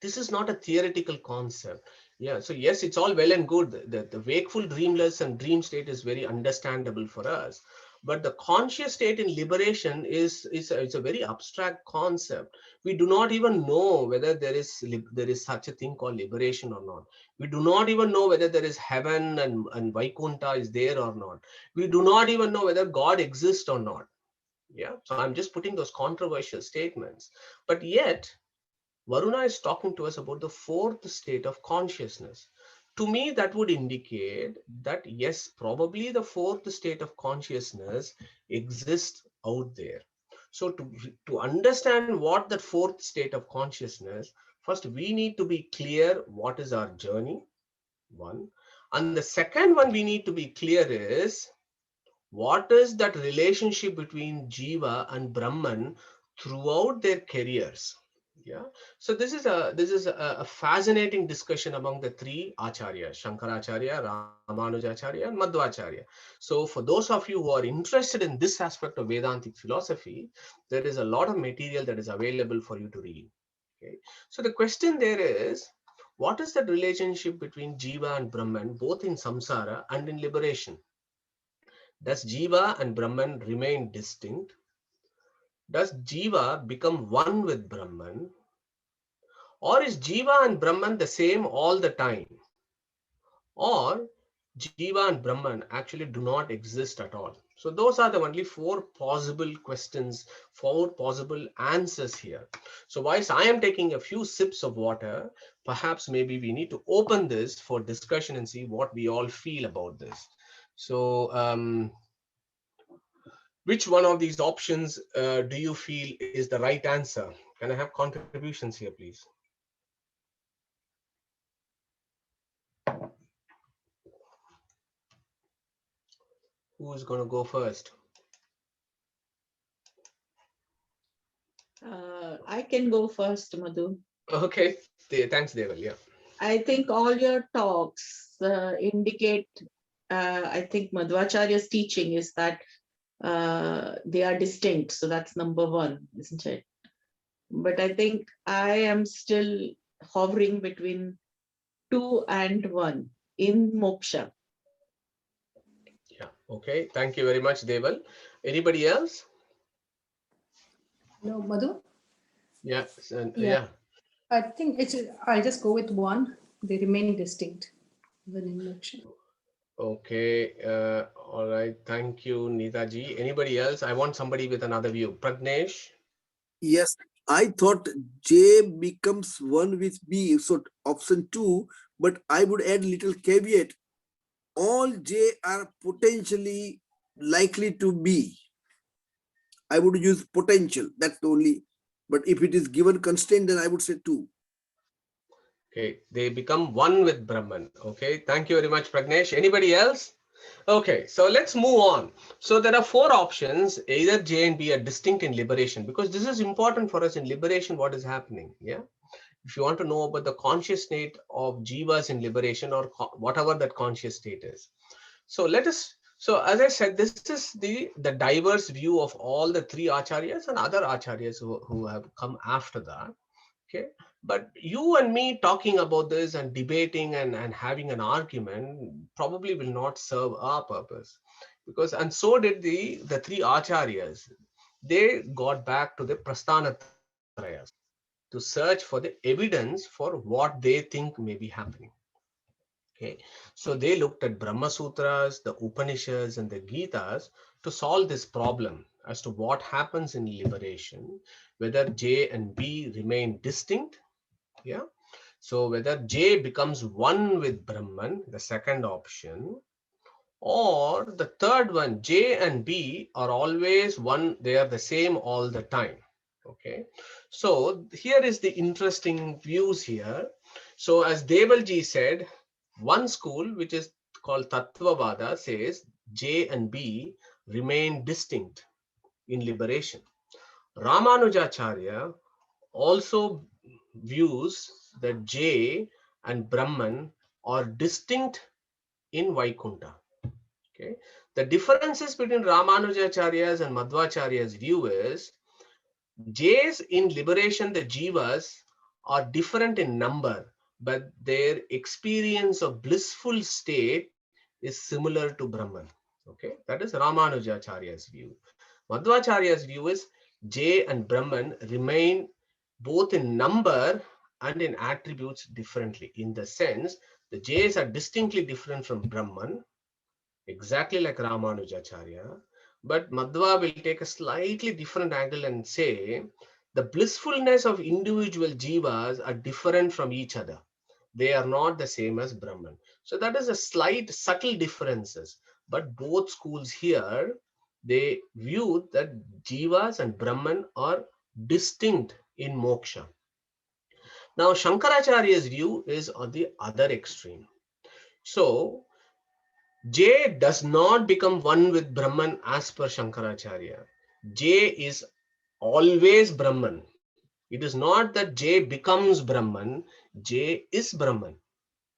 This is not a theoretical concept. Yeah, so yes, it's all well and good. The wakeful, dreamless, and dream state is very understandable for us. But the conscious state in liberation it's a very abstract concept. We do not even know whether there is such a thing called liberation or not. We do not even know whether there is heaven and Vaikuntha is there or not. We do not even know whether God exists or not. Yeah, so I'm just putting those controversial statements. But yet, Varuna is talking to us about the fourth state of consciousness. To me, that would indicate that yes, probably the fourth state of consciousness exists out there. So to understand what that fourth state of consciousness, first we need to be clear what is our journey, one. And the second one we need to be clear is what is that relationship between Jiva and Brahman throughout their careers. Yeah, so this is a fascinating discussion among the three acharyas, Shankaracharya, Ramanujacharya, and Madhvacharya. So for those of you who are interested in this aspect of Vedantic philosophy, there is a lot of material that is available for you to read. Okay, so the question there is, what is the relationship between Jiva and Brahman, both in samsara and in liberation? Does Jiva and Brahman remain distinct? Does Jiva become one with Brahman? Or is Jiva and Brahman the same all the time? Or Jiva and Brahman actually do not exist at all? So those are the only four possible questions, four possible answers here. So whilst I am taking a few sips of water, perhaps maybe we need to open this for discussion and see what we all feel about this. So which one of these options do you feel is the right answer? Can I have contributions here, please? Who's going to go first? I can go first, Madhu. Okay, thanks, Deval. Yeah. I think all your talks indicate, I think Madhvacharya's teaching is that they are distinct. So that's number one, isn't it? But I think I am still hovering between 2 and 1 in moksha. Yeah. Okay. Thank you very much, Deval. Anybody else? No, Madhu? Yeah. Yeah. Yeah. I think I'll just go with 1. They remain distinct even in moksha. Okay. All right. Thank you, Neetaji. Anybody else? I want somebody with another view. Pragnesh? Yes, I thought J becomes 1 with B, so option 2, but I would add little caveat. All J are potentially likely to be. I would use potential, that's the only, but if it is given constraint, then I would say 2. Okay. They become one with Brahman. Okay. Thank you very much, Pragnesh. Anybody else? Okay, so let's move on. So there are 4 options. Either J and B are distinct in liberation, because this is important for us in liberation, what is happening. Yeah. If you want to know about the conscious state of jivas in liberation, or whatever that conscious state is. So so as I said, this is the diverse view of all the 3 acharyas and other acharyas who have come after that. Okay, but you and me talking about this and debating and having an argument probably will not serve our purpose. because, and so did the three acharyas. They got back to the Prasthanatrayas to search for the evidence for what they think may be happening. Okay, so they looked at Brahma Sutras, the Upanishads, and the Gitas to solve this problem as to what happens in liberation, whether J and B remain distinct. Yeah, so whether J becomes one with Brahman, the second option, or the third one, J and B are always one, they are the same all the time. Okay, so here is the interesting views here. So as Devalji said, one school, which is called Tattvavada, says J and B remain distinct in liberation. Ramanujacharya also views that J and Brahman are distinct in Vaikuntha. Okay. The differences between Ramanujacharya's and Madhvacharya's view is J's in liberation, the Jivas are different in number, but their experience of blissful state is similar to Brahman. Okay, that is Ramanujacharya's view. Madhvacharya's view is J and Brahman remain both in number and in attributes differently. In the sense, the J's are distinctly different from Brahman, exactly like Ramanujacharya, but Madhva will take a slightly different angle and say the blissfulness of individual jivas are different from each other. They are not the same as Brahman. So that is a slight subtle differences. But both schools here, they view that jivas and Brahman are distinct in moksha. Now Shankaracharya's view is on the other extreme. So J does not become one with Brahman as per Shankaracharya. J is always Brahman. It is not that J becomes Brahman, J is Brahman.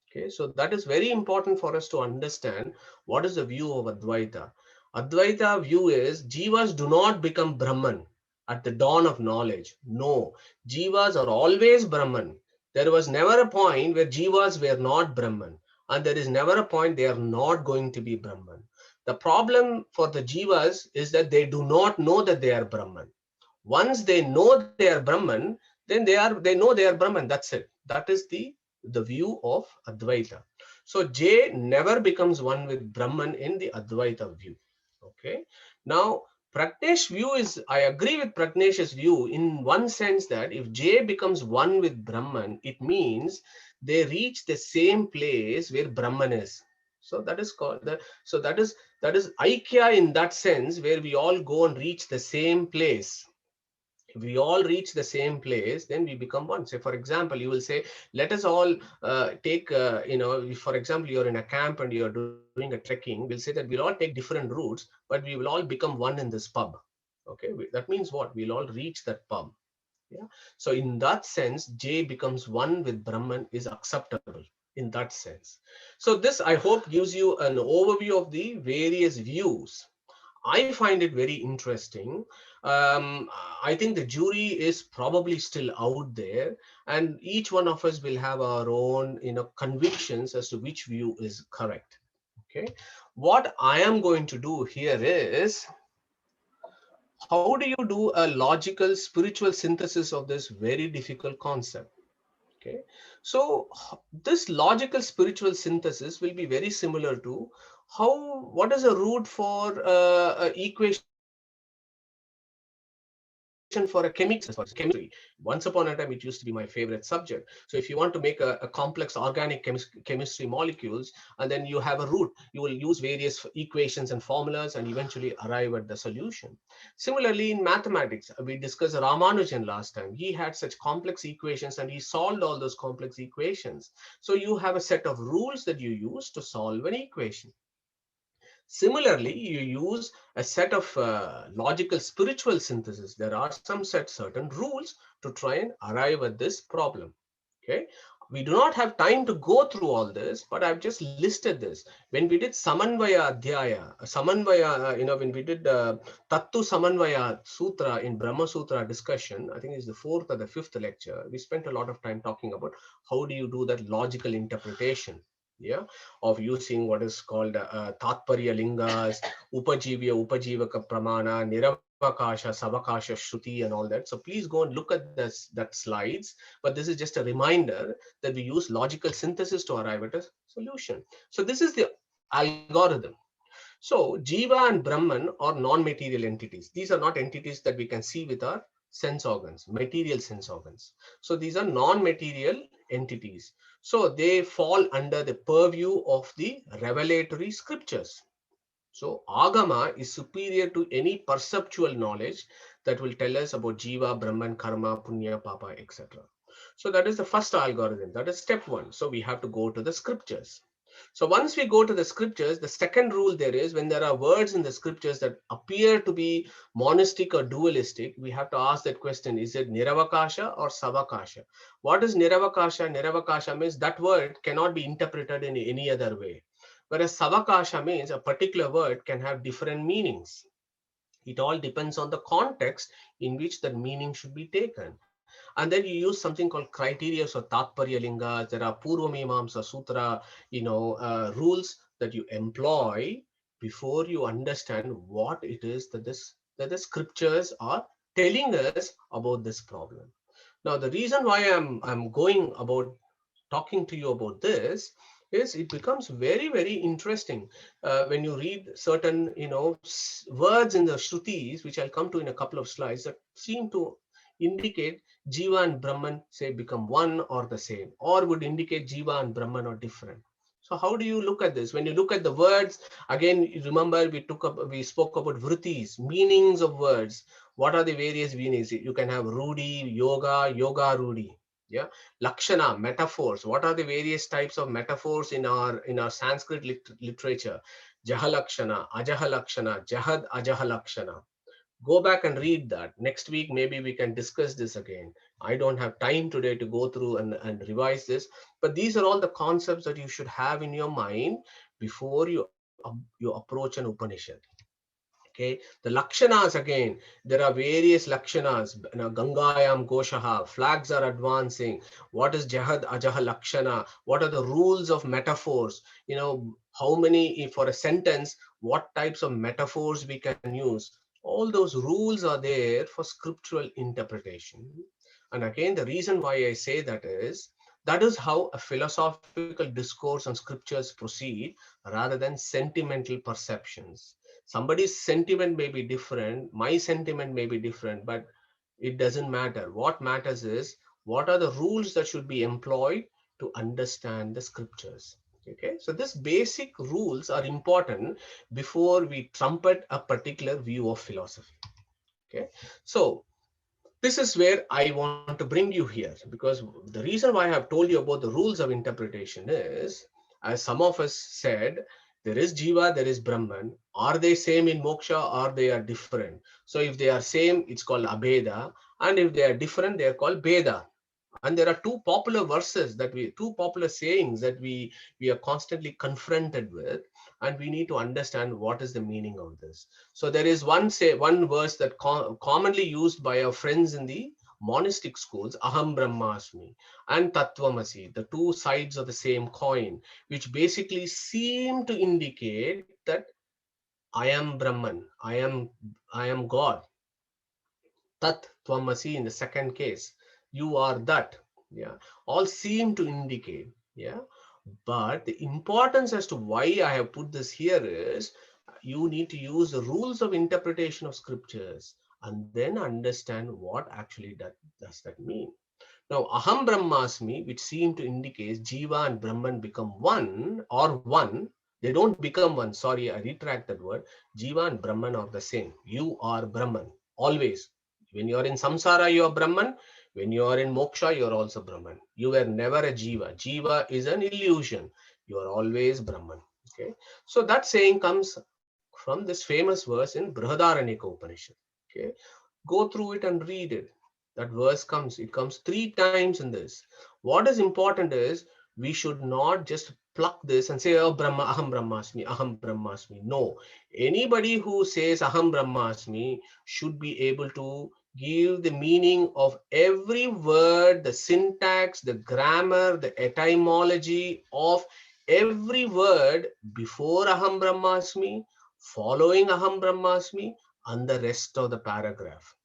Okay, so that is very important for us to understand what is the view of Advaita. Advaita view is Jivas do not become Brahman at the dawn of knowledge. No, Jivas are always Brahman. There was never a point where Jivas were not Brahman, and there is never a point they are not going to be Brahman. The problem for the Jivas is that they do not know that they are Brahman. Once they know they are Brahman, then they know they are Brahman. That's it. That is the view of Advaita. So J never becomes one with Brahman in the Advaita view. Okay. Now Pragnesh's view is, I agree with Pragnesh's view in one sense that if J becomes one with Brahman, it means they reach the same place where Brahman is. So that is called that is Aikya in that sense, where we all go and reach the same place. If we all reach the same place, then we become one. Say, for example, you will say, let us all take, for example, you're in a camp and you're doing a trekking. We'll say that we'll all take different routes, but we will all become one in this pub. Okay, that means what? We'll all reach that pub. Yeah. So in that sense, J becomes one with Brahman is acceptable in that sense. So this, I hope, gives you an overview of the various views. I find it very interesting. I think the jury is probably still out there, and each one of us will have our own, convictions as to which view is correct. Okay, what I am going to do here is, how do you do a logical spiritual synthesis of this very difficult concept? Okay, so this logical spiritual synthesis will be very similar to what is a root for equation for a chemical chemistry. Once upon a time, it used to be my favorite subject. So if you want to make a complex organic chemistry molecules, and then you have a root, you will use various equations and formulas and eventually arrive at the solution. Similarly, in mathematics, we discussed Ramanujan last time. He had such complex equations and he solved all those complex equations. So you have a set of rules that you use to solve an equation. Similarly, you use a set of logical spiritual synthesis. There are certain rules to try and arrive at this problem. Okay, we do not have time to go through all this, but I've just listed this. When we did Samanvaya Adhyaya, when we did Tattu Samanvaya Sutra in Brahma Sutra discussion, I think it's the 4th or the 5th lecture, we spent a lot of time talking about how do you do that logical interpretation. yeah, of using what is called Tatparya Lingas, Upajivaka Pramana, Niravakasha, Savakasha, Shruti, and all that. So please go and look at that slides. But this is just a reminder that we use logical synthesis to arrive at a solution. So this is the algorithm. So Jiva and Brahman are non-material entities. These are not entities that we can see with our sense organs, material sense organs. So these are non-material entities. So they fall under the purview of the revelatory scriptures. So Agama is superior to any perceptual knowledge that will tell us about Jiva, Brahman, Karma, Punya, Papa, etc. So that is the first algorithm. That is step one. So we have to go to the scriptures. So once we go to the scriptures, the second rule there is when there are words in the scriptures that appear to be monistic or dualistic, we have to ask that question, is it Niravakasha or Savakasha? What is Niravakasha? Niravakasha means that word cannot be interpreted in any other way. Whereas Savakasha means a particular word can have different meanings. It all depends on the context in which that meaning should be taken. And then you use something called criteria, so Tatparya Lingas, there are Purva Mimamsa Sutra, rules that you employ before you understand what it is that the scriptures are telling us about this problem. Now, the reason why I'm going about talking to you about this is it becomes very, very interesting when you read certain words in the Shrutis, which I'll come to in a couple of slides, that seem to indicate Jiva and Brahman say become one or the same, or would indicate Jiva and Brahman are different. So how do you look at this? When you look at the words, again, remember we spoke about vrittis, meanings of words. What are the various meanings? You can have Rudi, Yoga Rudi. Yeah, Lakshana, metaphors. What are the various types of metaphors in our Sanskrit literature? Jahalakshana, Ajahalakshana, Jahad Ajahalakshana. Go back and read that. Next week, maybe we can discuss this again. I don't have time today to go through and revise this, but these are all the concepts that you should have in your mind before you approach an Upanishad. Okay, the lakshanas again, there are various lakshanas. Gangayam Goshaha, flags are advancing. What is Jahad Ajaha Lakshana? What are the rules of metaphors? How many, for a sentence, what types of metaphors we can use? All those rules are there for scriptural interpretation. And again, the reason why I say that is how a philosophical discourse on scriptures proceed rather than sentimental perceptions. Somebody's sentiment may be different, my sentiment may be different, but it doesn't matter. What matters is what are the rules that should be employed to understand the scriptures. Okay, so these basic rules are important before we trumpet a particular view of philosophy. Okay, so this is where I want to bring you here, because the reason why I have told you about the rules of interpretation is, as some of us said, there is Jiva, there is Brahman. Are they same in moksha or they are different? So if they are same, it's called Abheda. And if they are different, they are called Beda. And there are two popular sayings that we are constantly confronted with, and we need to understand what is the meaning of this. So there is one verse that commonly used by our friends in the monastic schools, Aham Brahmasmi and Tattvamasi, the two sides of the same coin, which basically seem to indicate that I am Brahman, I am God. Tat Tvamasi in the second case, you are that. Yeah, all seem to indicate. Yeah, but the importance as to why I have put this here is you need to use the rules of interpretation of scriptures and then understand what actually does that mean. Now, Aham Brahmasmi, which seem to indicate Jiva and Brahman become one or one. They don't become one. Sorry, I retract that word. Jiva and Brahman are the same. You are Brahman. Always. When you are in samsara, you are Brahman. When you are in moksha, you are also Brahman. You were never a Jiva. Jiva is an illusion. You are always Brahman. Okay. So that saying comes from this famous verse in Brihadaranyaka Upanishad. Okay. Go through it and read it. That verse it comes 3 times in this. What is important is we should not just pluck this and say, oh, Aham Brahmasmi, Aham Brahmasmi. No. Anybody who says Aham Brahmasmi should be able to give the meaning of every word, the syntax, the grammar, the etymology of every word before Aham Brahmasmi, following Aham Brahmasmi, and the rest of the paragraph.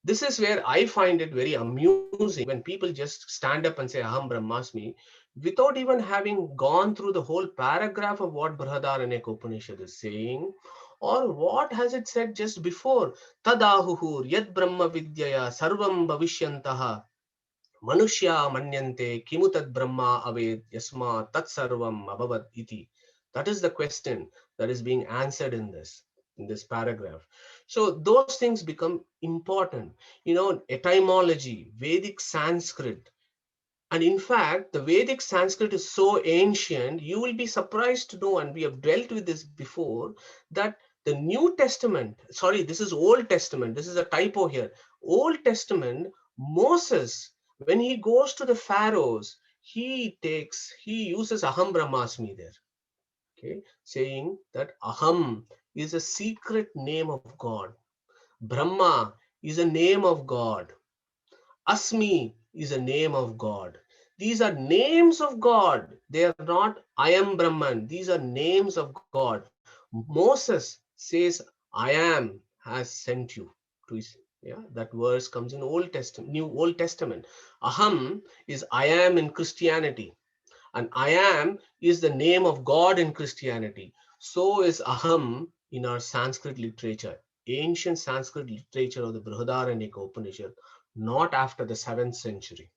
This is where I find it very amusing when people just stand up and say Aham Brahmasmi without even having gone through the whole paragraph of what Brihadaranyaka Upanishad is saying, or what has it said just before. Tadahuhur yad brahma vidyaya sarvam bhavishyantaha Manushya manyante kimutad brahma aved yasma tat sarvam abhavad iti. That is the question that is being answered in this paragraph. So those things become important. Etymology, Vedic Sanskrit. And in fact, the Vedic Sanskrit is so ancient, you will be surprised to know, and we have dealt with this before, that the New Testament, sorry, this is Old Testament, this is a typo here. Old Testament, Moses, when he goes to the pharaohs, he uses Aham Brahmasmi there, okay, saying that Aham is a secret name of God. Brahma is a name of God. Asmi is a name of God. These are names of God. They are not I am Brahman. These are names of God. Moses says, I am has sent you to his, that verse comes in Old Testament, New Old Testament. Aham is I am in Christianity. And I am is the name of God in Christianity. So is Aham in our Sanskrit literature, ancient Sanskrit literature of the Brihadaranyaka Upanishad, not after the 7th century.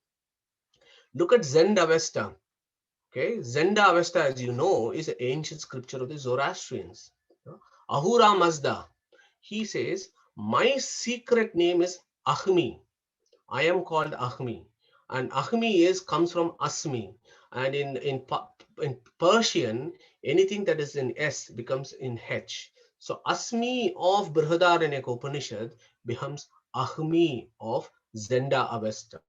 Look at Zend Avesta. Okay, Zenda Avesta, as you know, is an ancient scripture of the Zoroastrians. Ahura Mazda, he says, my secret name is Ahmi. I am called Ahmi. And Ahmi comes from Asmi. And in Persian, anything that is in S becomes in H. So Asmi of Brihadaranyaka Upanishad becomes Ahmi of Zenda Avesta.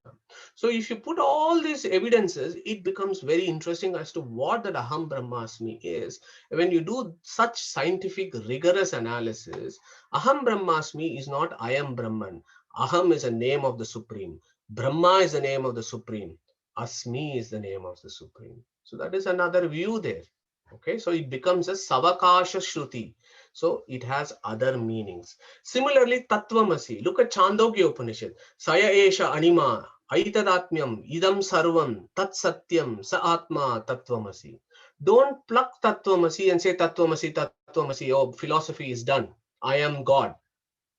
So if you put all these evidences, it becomes very interesting as to what that Aham Brahmasmi is. When you do such scientific rigorous analysis, Aham Brahmasmi is not I am Brahman. Aham is a name of the Supreme. Brahma is the name of the Supreme. Asmi is the name of the Supreme. So that is another view there. Okay, so it becomes a Savakasha Shruti. So it has other meanings. Similarly, Tattvamasi. Look at Chandogya Upanishad. Saya Esha Anima, Aitadatmyam, Idam Sarvam, Tat Satyam, Sa Atma, Tattvamasi. Don't pluck Tattvamasi and say Tattvamasi, Tattvamasi. Oh, philosophy is done. I am God.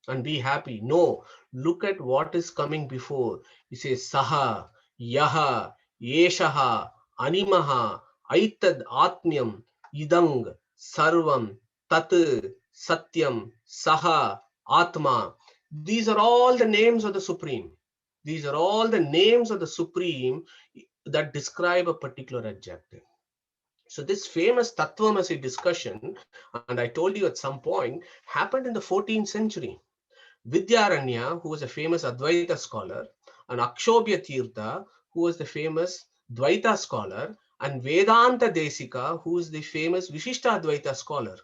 And be happy. No, look at what is coming before. He says Saha, Yaha, Yeshaha, Animaha, Aitad Atmyam, Idang, Sarvam, Tat, Satyam, Saha, Atma. These are all the names of the Supreme. These are all the names of the Supreme that describe a particular adjective. So this famous Tattvamasi discussion, and I told you at some point, happened in the 14th century. Vidyaranya, who was a famous Advaita scholar, and Akshobhya Tirtha, who was the famous Dvaita scholar, and Vedanta Desika, who is the famous Vishishtadvaita scholar.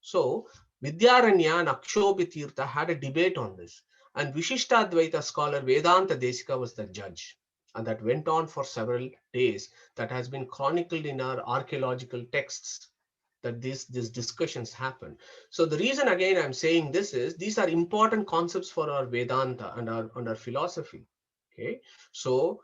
So Vidyaranya and Akshobhya Tirtha had a debate on this, and Vishishtadvaita scholar Vedanta Desika was the judge. And that went on for several days. That has been chronicled in our archaeological texts, that these discussions happen. So the reason again I'm saying this is these are important concepts for our Vedanta and our philosophy. Okay, so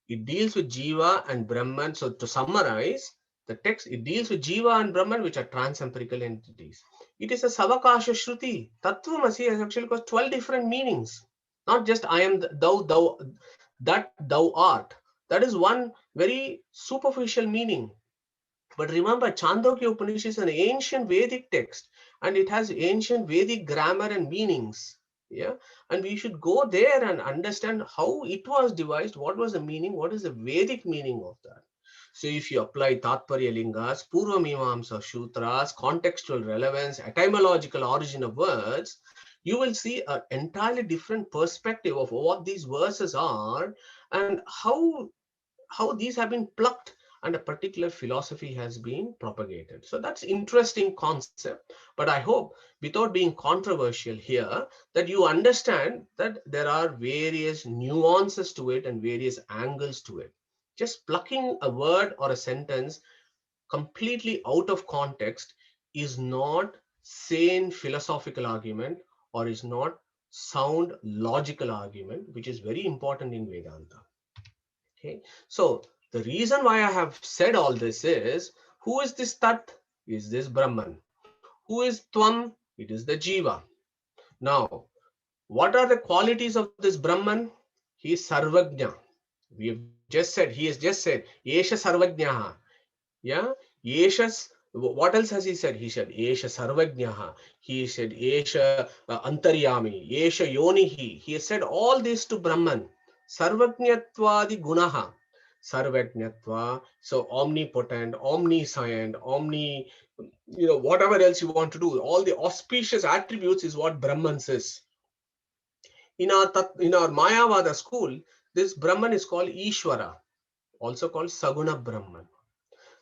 it deals with Jiva and Brahman. So to summarize the text, it deals with Jiva and Brahman, which are trans-empirical entities. It is a Savakasha Shruti. Tattvamasi has actually got 12 different meanings, not just I am thou, that thou art. That is one very superficial meaning. But remember, Chandogya Upanishad is an ancient Vedic text, and it has ancient Vedic grammar and meanings. Yeah, and we should go there and understand how it was devised, what was the meaning, what is the Vedic meaning of that. So if you apply Tatparya Lingas, Purva Mimamsa Sutras, contextual relevance, etymological origin of words, you will see an entirely different perspective of what these verses are and how these have been plucked and a particular philosophy has been propagated. So that's interesting concept, but I hope without being controversial here that you understand that there are various nuances to it and various angles to it. Just plucking a word or a sentence completely out of context is not sane philosophical argument or is not sound logical argument, which is very important in Vedanta. Okay, so the reason why I have said all this is, who is this Tat? Is this Brahman? Who is Tvam? It is the Jiva. Now, what are the qualities of this Brahman? He is Sarvajna. We have just said, he has just said, Yesha Sarvajnaha. Yeah, Yeshas. What else has he said? He said, Yesha Sarvajnaha. He said, Yesha Antaryami. Yesha Yonihi. He has said all this to Brahman. Sarvajnatvadi Gunaha. Sarvajnatva. So omnipotent, omniscient, whatever else you want to do. All the auspicious attributes is what Brahman says. In our Mayavada school, this Brahman is called Ishvara, also called Saguna Brahman.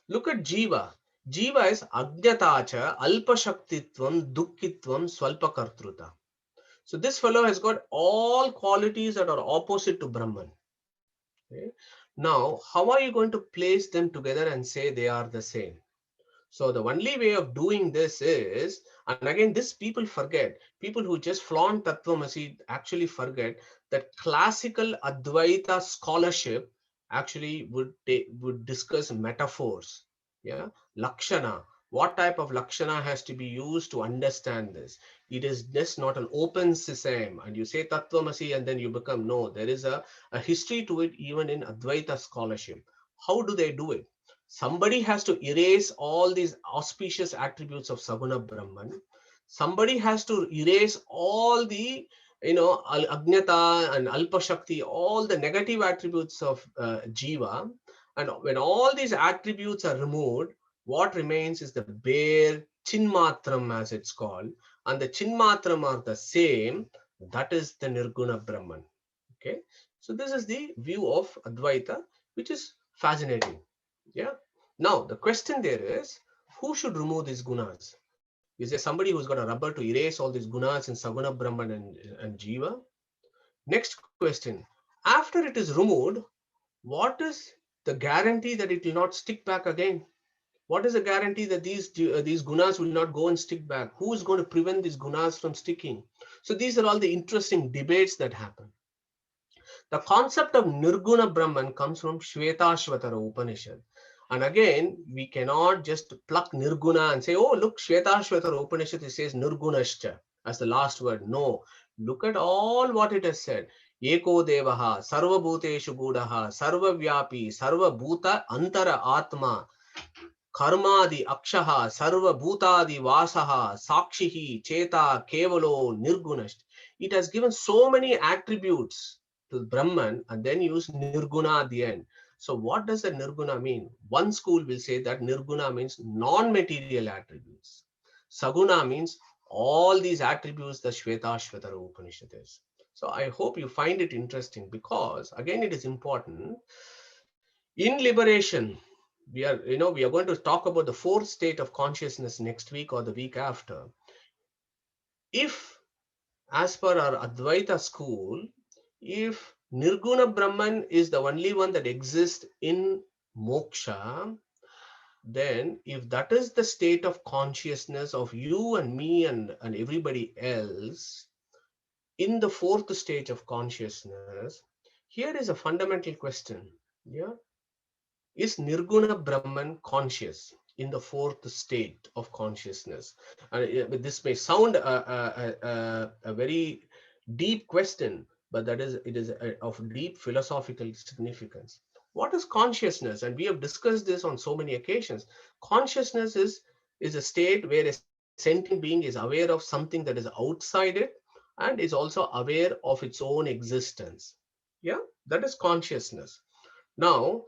Look at Jiva. Jiva is Ajnatacha, Alpashaktitvam, Dukkitvam, Swalpakartruta. So this fellow has got all qualities that are opposite to Brahman. Okay? Now, how are you going to place them together and say they are the same? So the only way of doing this is, and again, this people forget, people who just flaunt Tattvamasi actually forget that classical Advaita scholarship actually would discuss metaphors. Yeah, Lakshana. What type of Lakshana has to be used to understand this? It is just not an open system and you say Tattvamasi and then you become, no, there is a history to it even in Advaita scholarship. How do they do it? Somebody has to erase all these auspicious attributes of Saguna Brahman. Somebody has to erase all the, Ajnata and Alpa Shakti, all the negative attributes of Jiva. And when all these attributes are removed, what remains is the bare Chinmatram, as it's called. And the Chinmatram are the same. That is the Nirguna Brahman. Okay. So this is the view of Advaita, which is fascinating. Yeah. Now the question there is, who should remove these gunas? Is there somebody who's got a rubber to erase all these gunas in Saguna Brahman and Jiva? Next question. After it is removed, what is the guarantee that it will not stick back again? What is the guarantee that these gunas will not go and stick back? Who is going to prevent these gunas from sticking? So these are all the interesting debates that happen. The concept of Nirguna Brahman comes from Shvetashvatara Upanishad. And again, we cannot just pluck Nirguna and say, oh, look, Shvetashvatara Upanishad, it says Nirgunascha as the last word. No, look at all what it has said. Eko Devaha, Sarva Bhuteshu Gudaha, Sarva Vyapi, Sarva Bhuta Antara Atma, Karmadi Akshaha, Sarva Bhutadi Vasaha, Sakshihi, Cheta, Kevalo, Nirgunasht. It has given so many attributes to Brahman and then use Nirguna at the end. So what does the Nirguna mean? One school will say that Nirguna means non-material attributes. Saguna means all these attributes the Shvetashvatara Upanishad is. So I hope you find it interesting because again, it is important. In liberation, we are going to talk about the fourth state of consciousness next week or the week after. If, as per our Advaita school, if Nirguna Brahman is the only one that exists in moksha, then if that is the state of consciousness of you and me and everybody else in the fourth stage of consciousness, here is a fundamental question. Yeah, is Nirguna Brahman conscious in the fourth state of consciousness? This may sound a very deep question, but it is of deep philosophical significance. What is consciousness? And we have discussed this on so many occasions. Consciousness is a state where a sentient being is aware of something that is outside it and is also aware of its own existence. Yeah, that is consciousness. Now,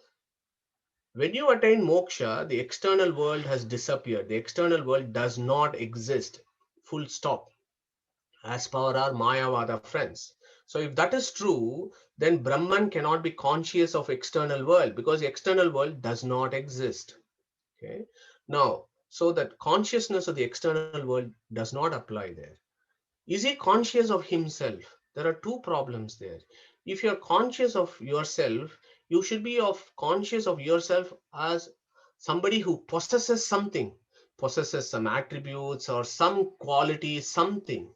when you attain moksha, the external world has disappeared. The external world does not exist. Full stop. As per our Mayavada friends. So if that is true, then Brahman cannot be conscious of external world because the external world does not exist. Okay. Now, so that consciousness of the external world does not apply there. Is he conscious of himself? There are two problems there. If you're conscious of yourself, you should be conscious of yourself as somebody who possesses something, possesses some attributes or some quality, something.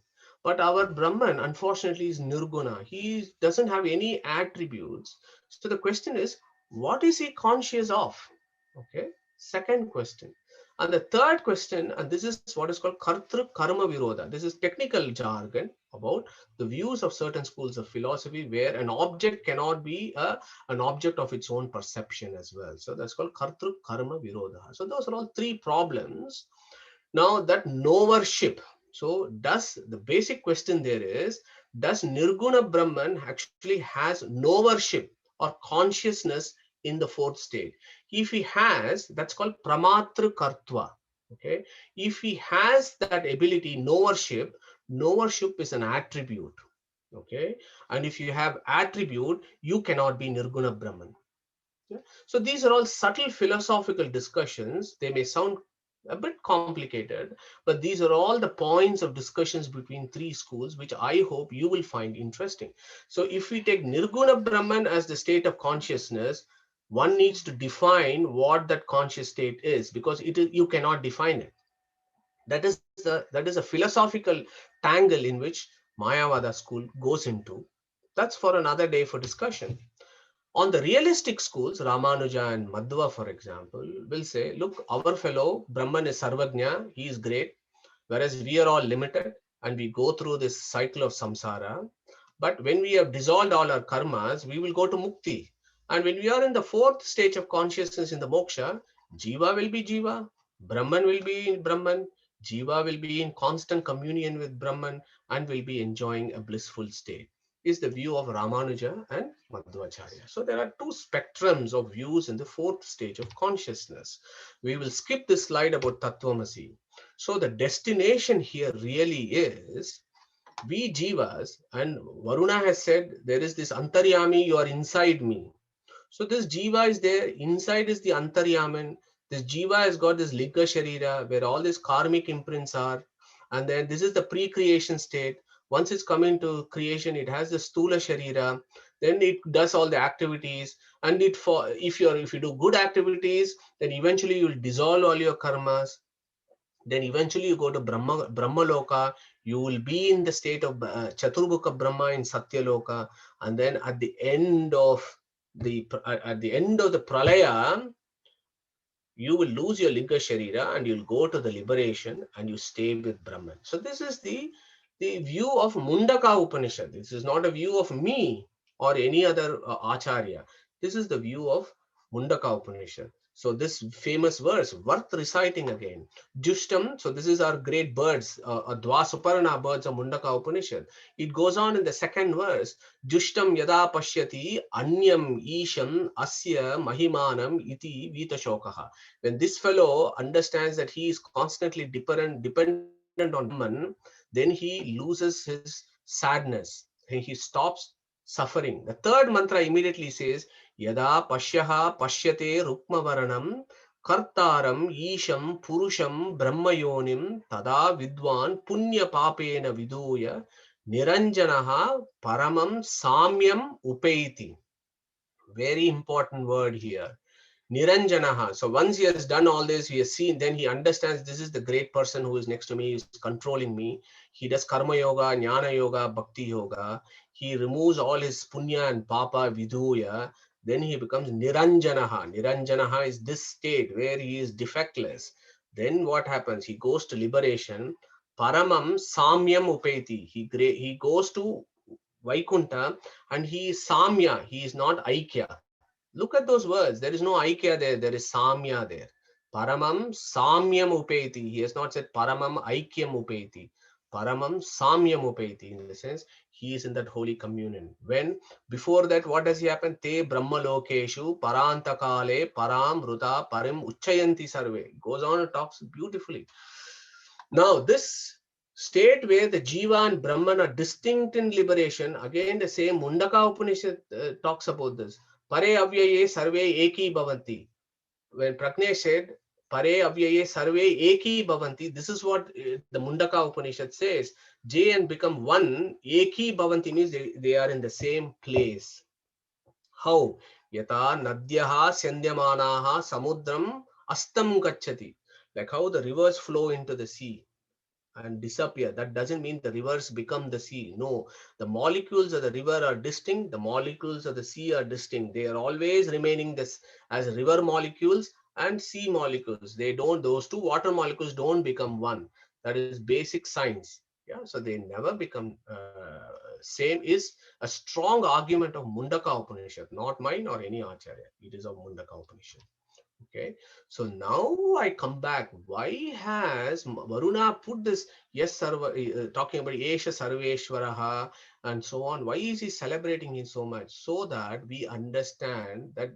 But our Brahman, unfortunately, is Nirguna. He doesn't have any attributes. So the question is, what is he conscious of? Okay. Second question. And the third question, and this is what is called Kartru Karma Virodha. This is technical jargon about the views of certain schools of philosophy where an object cannot be an object of its own perception as well. So that's called Kartru Karma Virodha. So those are all three problems. Now that knowership. So the basic question there is, does Nirguna Brahman actually has knowership or consciousness in the fourth state? If he has, that's called Pramatru Kartva. Okay. If he has that ability, knowership is an attribute. Okay. And if you have attribute, you cannot be Nirguna Brahman. Yeah. So these are all subtle philosophical discussions. They may sound a bit complicated, but these are all the points of discussions between three schools, which I hope you will find interesting. So if we take Nirguna Brahman as the state of consciousness, one needs to define what that conscious state is, because you cannot define it. That is a philosophical tangle in which Mayavada school goes into. That's for another day for discussion. On the realistic schools, Ramanuja and Madhva, for example, will say, look, our fellow Brahman is Sarvajna, he is great, whereas we are all limited and we go through this cycle of samsara. But when we have dissolved all our karmas, we will go to mukti. And when we are in the fourth stage of consciousness in the moksha, Jiva will be Jiva, Brahman will be Brahman, Jiva will be in constant communion with Brahman and will be enjoying a blissful state, is the view of Ramanuja and Madhvacharya. So there are two spectrums of views in the fourth stage of consciousness. We will skip this slide about Tattvamasi. So the destination here really is we jivas, and Varuna has said there is this Antaryami, you are inside me. So this jiva is there, inside is the Antaryaman. This jiva has got this Liga Sharira where all these karmic imprints are. And then this is the pre-creation state. Once it's coming to creation, it has the Stula Sharira. Then it does all the activities. And if you do good activities, then eventually you will dissolve all your karmas. Then eventually you go to Brahmaloka, you will be in the state of Chaturbhuka Brahma in Satyaloka, and then at the end of the Pralaya, you will lose your Linga Sharira and you'll go to the liberation and you stay with Brahman. So this is the view of Mundaka Upanishad. This is not a view of me or any other Acharya. This is the view of Mundaka Upanishad. So this famous verse, worth reciting again. Jushtam, so this is our great birds, Dvasuparna birds of Mundaka Upanishad. It goes on in the second verse, Jushtam yada pashyati anyam isham asya mahimanam iti vitashokaha. When this fellow understands that he is constantly dependent on Brahman, then he loses his sadness. He stops suffering. The third mantra immediately says, Yada pashyaha pashyate rukmavaranam kartaram isham purusham brahmayonim tada vidwan punya papena viduya niranjanaha paramam samyam upaiti. Very important word here. Niranjanaha. So once he has done all this, he has seen, then he understands this is the great person who is next to me, is controlling me. He does karma yoga, jnana yoga, bhakti yoga. He removes all his punya and papa, viduya. Then he becomes Niranjanaha. Niranjanaha is this state where he is defectless. Then what happens? He goes to liberation. Paramam samyam upeti. He goes to Vaikunta and he is samya. He is not aikya. Look at those words. There is no aikya there. There is samya there. Paramam samyam upeti. He has not said paramam aikyam upeti. Paramam samyam upeti, in the sense he is in that holy communion. When before that, what does he happen? Te brahmalokeshu parantakale param ruta parim uchayanti sarve. Goes on and talks beautifully. Now this state where the Jiva and Brahman are distinct in liberation, again the same Mundaka Upanishad talks about this. Pare avyaye sarve eki bhavanti. When Prajnesh said, Pare avyaye sarve eki bhavanti, this is what the Mundaka Upanishad says. J and become one, eki bhavanti means they are in the same place. How? Yata nadyaha syandyamanaha samudram Astam gacchati, like how the rivers flow into the sea and disappear. That doesn't mean the rivers become the sea. No, the molecules of the river are distinct. The molecules of the sea are distinct. They are always remaining this as river molecules and sea molecules. They don't, those two water molecules don't become one. That is basic science. Yeah, so they never become same is a strong argument of Mundaka Upanishad, not mine or any Acharya. It is of Mundaka Upanishad. Okay, so now I come back. Why has Varuna put this, yes, talking about Esha Sarveshwaraha and so on? Why is he celebrating him so much? So that we understand that,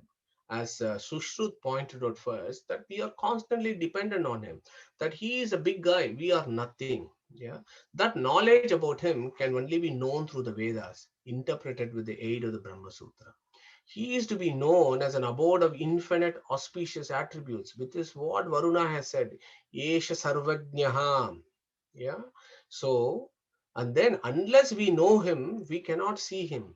as Sushrut pointed out first, that we are constantly dependent on him, that he is a big guy, we are nothing. Yeah, that knowledge about him can only be known through the Vedas, interpreted with the aid of the Brahma Sutra. He is to be known as an abode of infinite auspicious attributes, which is what Varuna has said. Yesha Sarvajnaha. Yeah. So, and then unless we know him, we cannot see him.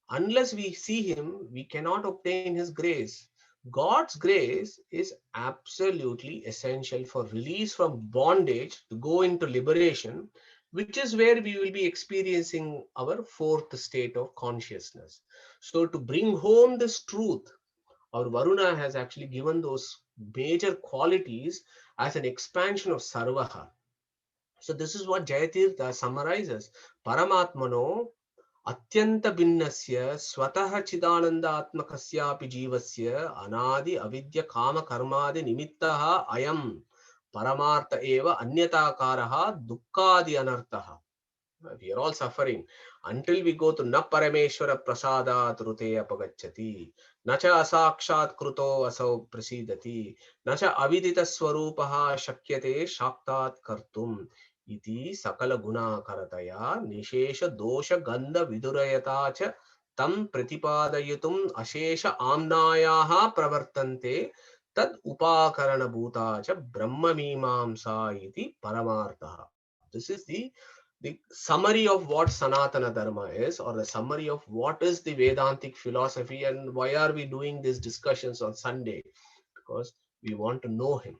Unless we see him, we cannot obtain his grace. God's grace is absolutely essential for release from bondage to go into liberation, which is where we will be experiencing our fourth state of consciousness. So to bring home this truth, our Varuna has actually given those major qualities as an expansion of Sarvaha. So this is what Jayatirtha summarizes. Paramatmano Atyanta Binnasya Swataha Chidanandatmakasyapi Jivasya Anadi Avidya Kama Karmadi Nimittaha Ayam Paramartha Eva Anyatakaraha Dukkadi Anartaha. We are all suffering until we go to Na Parameshwara Prasada Trute Apagachati, Nacha Asakshat Kruto Asau Prasidati, Nacha Avidita Swarupaha Shakyate Shaktat Kartum, Iti Sakala Guna Karataya, Nishesha Dosha Ganda Vidurayatacha, Tam Pratipadayatum Ashesha Amnayaha Pravartante, Tad Upakarana Bhutacha Brahma Mimamsa iti Paramartha. This is the summary of what Sanatana Dharma is, or the summary of what is the Vedantic philosophy, and why are we doing these discussions on Sunday? Because we want to know him.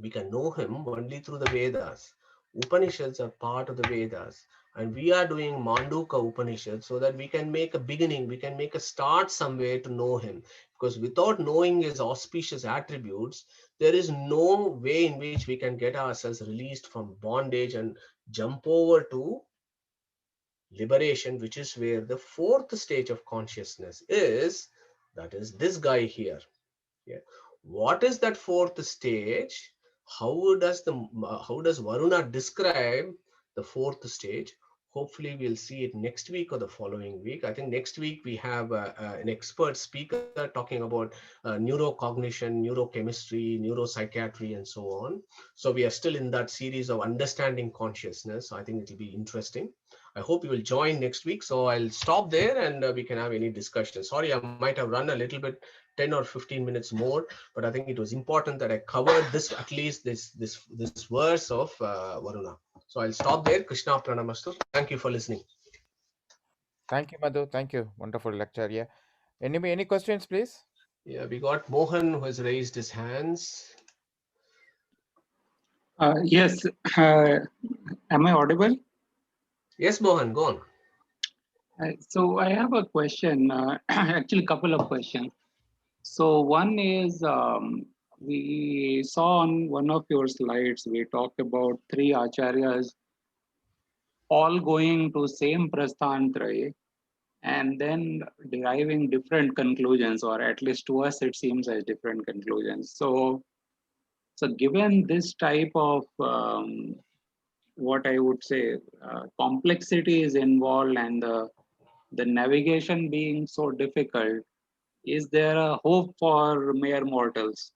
We can know him only through the Vedas. Upanishads are part of the Vedas, and we are doing Mandukya Upanishad so that we can make a beginning, we can make a start somewhere to know him. Because without knowing his auspicious attributes, there is no way in which we can get ourselves released from bondage and jump over to liberation, which is where the fourth stage of consciousness is. That is this guy here. Yeah. What is that fourth stage? How does Varuna describe the fourth stage? Hopefully, we'll see it next week or the following week. I think next week we have an expert speaker talking about neurocognition, neurochemistry, neuropsychiatry, and so on. So we are still in that series of understanding consciousness. So I think it will be interesting. I hope you will join next week. So I'll stop there and we can have any discussion. Sorry, I might have run a little bit 10 or 15 minutes more, but I think it was important that I covered this, at least this verse of Varuna. So I'll stop there. Krishna Pranamastu. Thank you for listening. Thank you, Madhu. Thank you. Wonderful lecture. Yeah. Any questions, please? Yeah, we got Mohan who has raised his hands. Yes. Am I audible? Yes, Mohan, go on. So I have a question, actually a couple of questions. So one is, we saw on one of your slides, we talked about three acharyas all going to same prasthantraya and then deriving different conclusions, or at least to us it seems as different conclusions. So given this type of what I would say complexity is involved and the navigation being so difficult, is there a hope for mere mortals?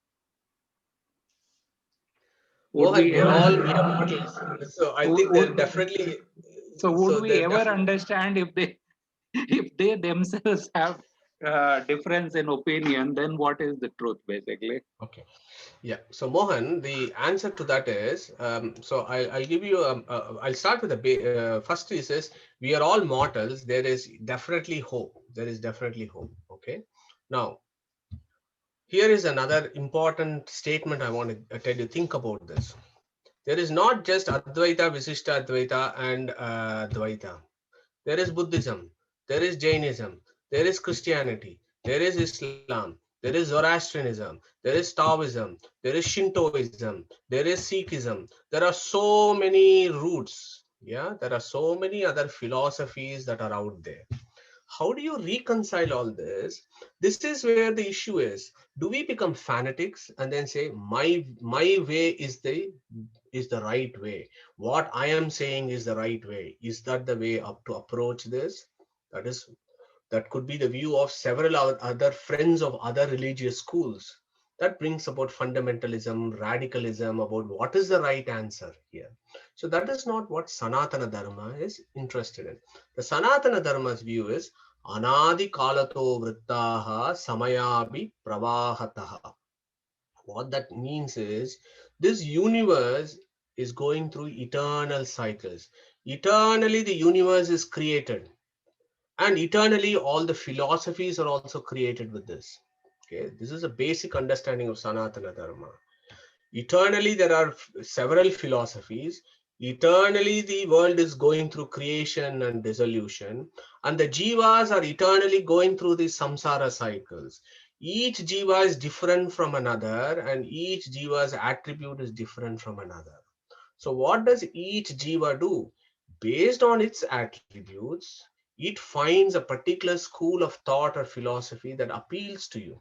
Would Mohan, we we are all ever, mere mortals. So I think they're would, definitely, so would so we they're ever definitely, understand if they themselves have difference in opinion, then what is the truth basically? okay. Yeah. So Mohan, the answer to that is, so I'll give you, I'll start with the first he says, we are all mortals. There is definitely hope. There is definitely hope. Okay. Now, Here is another important statement I want to tell you. Think about this. There is not just Advaita, Visishta Advaita, and Dvaita. There is Buddhism, there is Jainism, there is Christianity, there is Islam, there is Zoroastrianism, there is Taoism, there is Shintoism, there is Sikhism. There are so many roots. Yeah, there are so many other philosophies that are out there. How do you reconcile all this? This is where the issue is. Do we become fanatics and then say my way is the right way? What I am saying is the right way. Is that the way up to approach this? That could be the view of several other friends of other religious schools. That brings about fundamentalism, radicalism about what is the right answer here. So that is not what Sanatana Dharma is interested in. The Sanatana Dharma's view is Anadi Kalato Vrittaha Samayabi Pravahataha. What that means is this universe is going through eternal cycles. Eternally, the universe is created, and eternally, all the philosophies are also created with this. Okay, this is a basic understanding of Sanatana Dharma. Eternally, there are several philosophies. Eternally, the world is going through creation and dissolution, and the jivas are eternally going through these samsara cycles. Each jiva is different from another, and each jiva's attribute is different from another. So, what does each jiva do? Based on its attributes, it finds a particular school of thought or philosophy that appeals to you,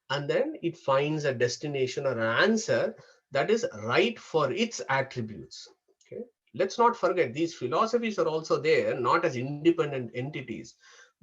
and then it finds a destination or an answer that is right for its attributes. Okay, let's not forget these philosophies are also there not as independent entities.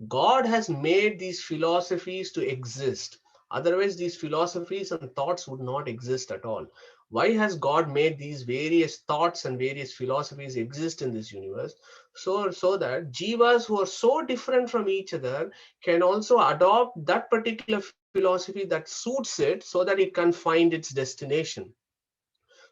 God has made these philosophies to exist. Otherwise, these philosophies and thoughts would not exist at all. Why has God made these various thoughts and various philosophies exist in this universe? So that jivas who are so different from each other can also adopt that particular philosophy that suits it so that it can find its destination.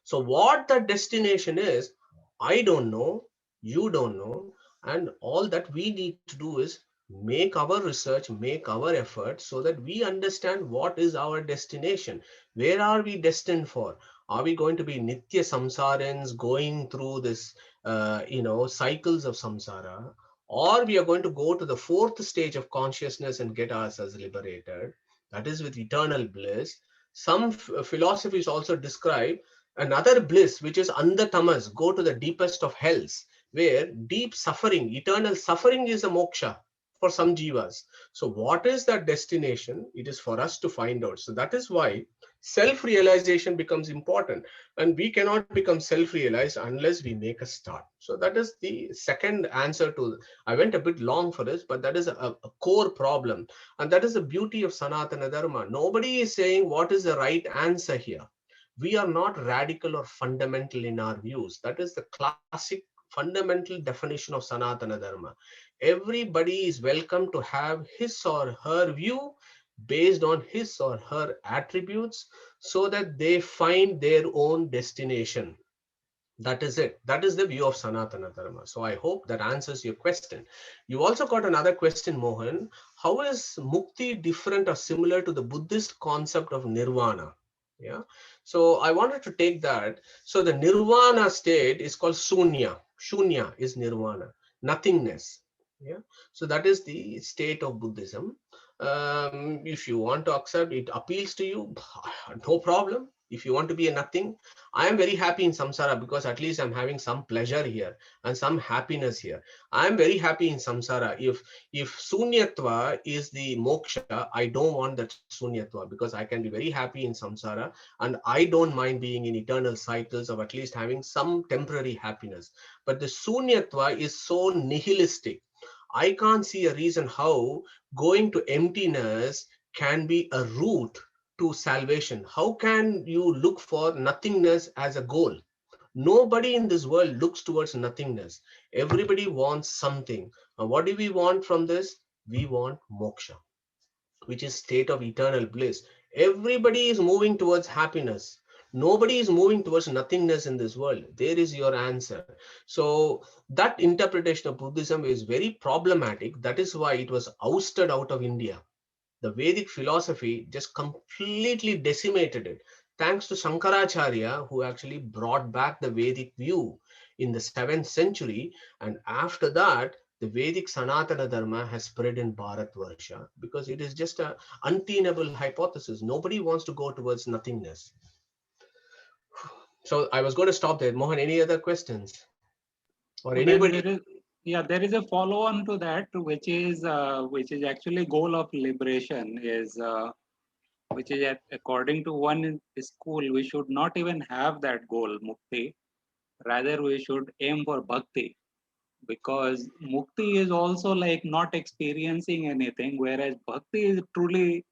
So what that destination is, I don't know, you don't know, and all that we need to do is make our research, make our effort so that we understand what is our destination. Where are we destined for? Are we going to be Nitya Samsarins going through this, cycles of samsara? Or we are going to go to the fourth stage of consciousness and get ourselves liberated. That is with eternal bliss. Some philosophies also describe another bliss, which is andatamas, go to the deepest of hells, where deep suffering, eternal suffering is a moksha for some jivas. So what is that destination? It is for us to find out. So that is why self-realization becomes important, and we cannot become self-realized unless we make a start. So that is the second answer to, I went a bit long for this, but that is a core problem. And that is the beauty of Sanatana Dharma. Nobody is saying what is the right answer here. We are not radical or fundamental in our views. That is the classic fundamental definition of Sanatana Dharma. Everybody is welcome to have his or her view based on his or her attributes so that they find their own destination. That is it. That is the view of Sanatana Dharma. So I hope that answers your question. You also got another question, Mohan. How is mukti different or similar to the Buddhist concept of nirvana? Yeah. So I wanted to take that. So the nirvana state is called sunya. Shunya is nirvana, nothingness. Yeah. So that is the state of Buddhism. If you want to accept it, appeals to you, no problem. If you want to be a nothing, I am very happy in samsara because at least I'm having some pleasure here and some happiness here. I am very happy in samsara. If sunyatva is the moksha, I don't want that sunyatva because I can be very happy in samsara and I don't mind being in eternal cycles of at least having some temporary happiness. But the sunyatva is so nihilistic. I can't see a reason how going to emptiness can be a route to salvation. How can you look for nothingness as a goal? Nobody in this world looks towards nothingness. Everybody wants something. And what do we want from this? We want moksha, which is state of eternal bliss. Everybody is moving towards happiness. Nobody is moving towards nothingness in this world. There is your answer. So that interpretation of Buddhism is very problematic. That is why it was ousted out of India. the Vedic philosophy just completely decimated it. Thanks to Shankaracharya, who actually brought back the Vedic view in the 7th century. And after that, the Vedic Sanatana Dharma has spread in Bharatvarsha because it is just an untenable hypothesis. Nobody wants to go towards nothingness. So I was going to stop there. Mohan, any other questions? Or Then anybody? there is a follow-on to that, which is actually goal of liberation is which is according to one school, we should not even have that goal, mukti. Rather, we should aim for bhakti, because mukti is also like not experiencing anything, whereas bhakti is truly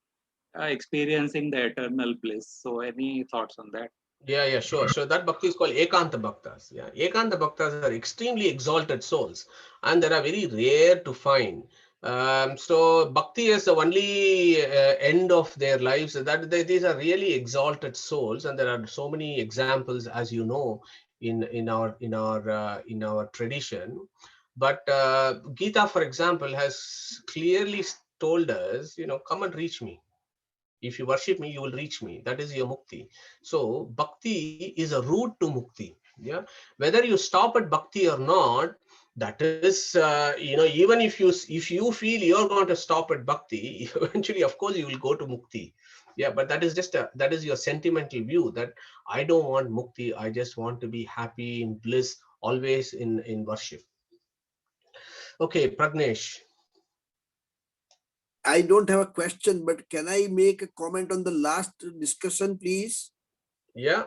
experiencing the eternal bliss. So, any thoughts on that? Yeah, sure. So that bhakti is called Ekanta Bhaktas. Yeah, Ekanta Bhaktas are extremely exalted souls, and they are very rare to find. So bhakti is the only end of their lives. These are really exalted souls, and there are so many examples, as you know, in our tradition. But Gita, for example, has clearly told us, come and reach me. If you worship me, you will reach me. That is your mukti. So bhakti is a route to mukti. Yeah, whether you stop at bhakti or not, that is, even if you feel you're going to stop at bhakti, eventually, of course, you will go to mukti. Yeah, but that is that is your sentimental view that I don't want mukti. I just want to be happy in bliss, always in worship. Okay, Pragnesh. I don't have a question, but can I make a comment on the last discussion, please? Yeah.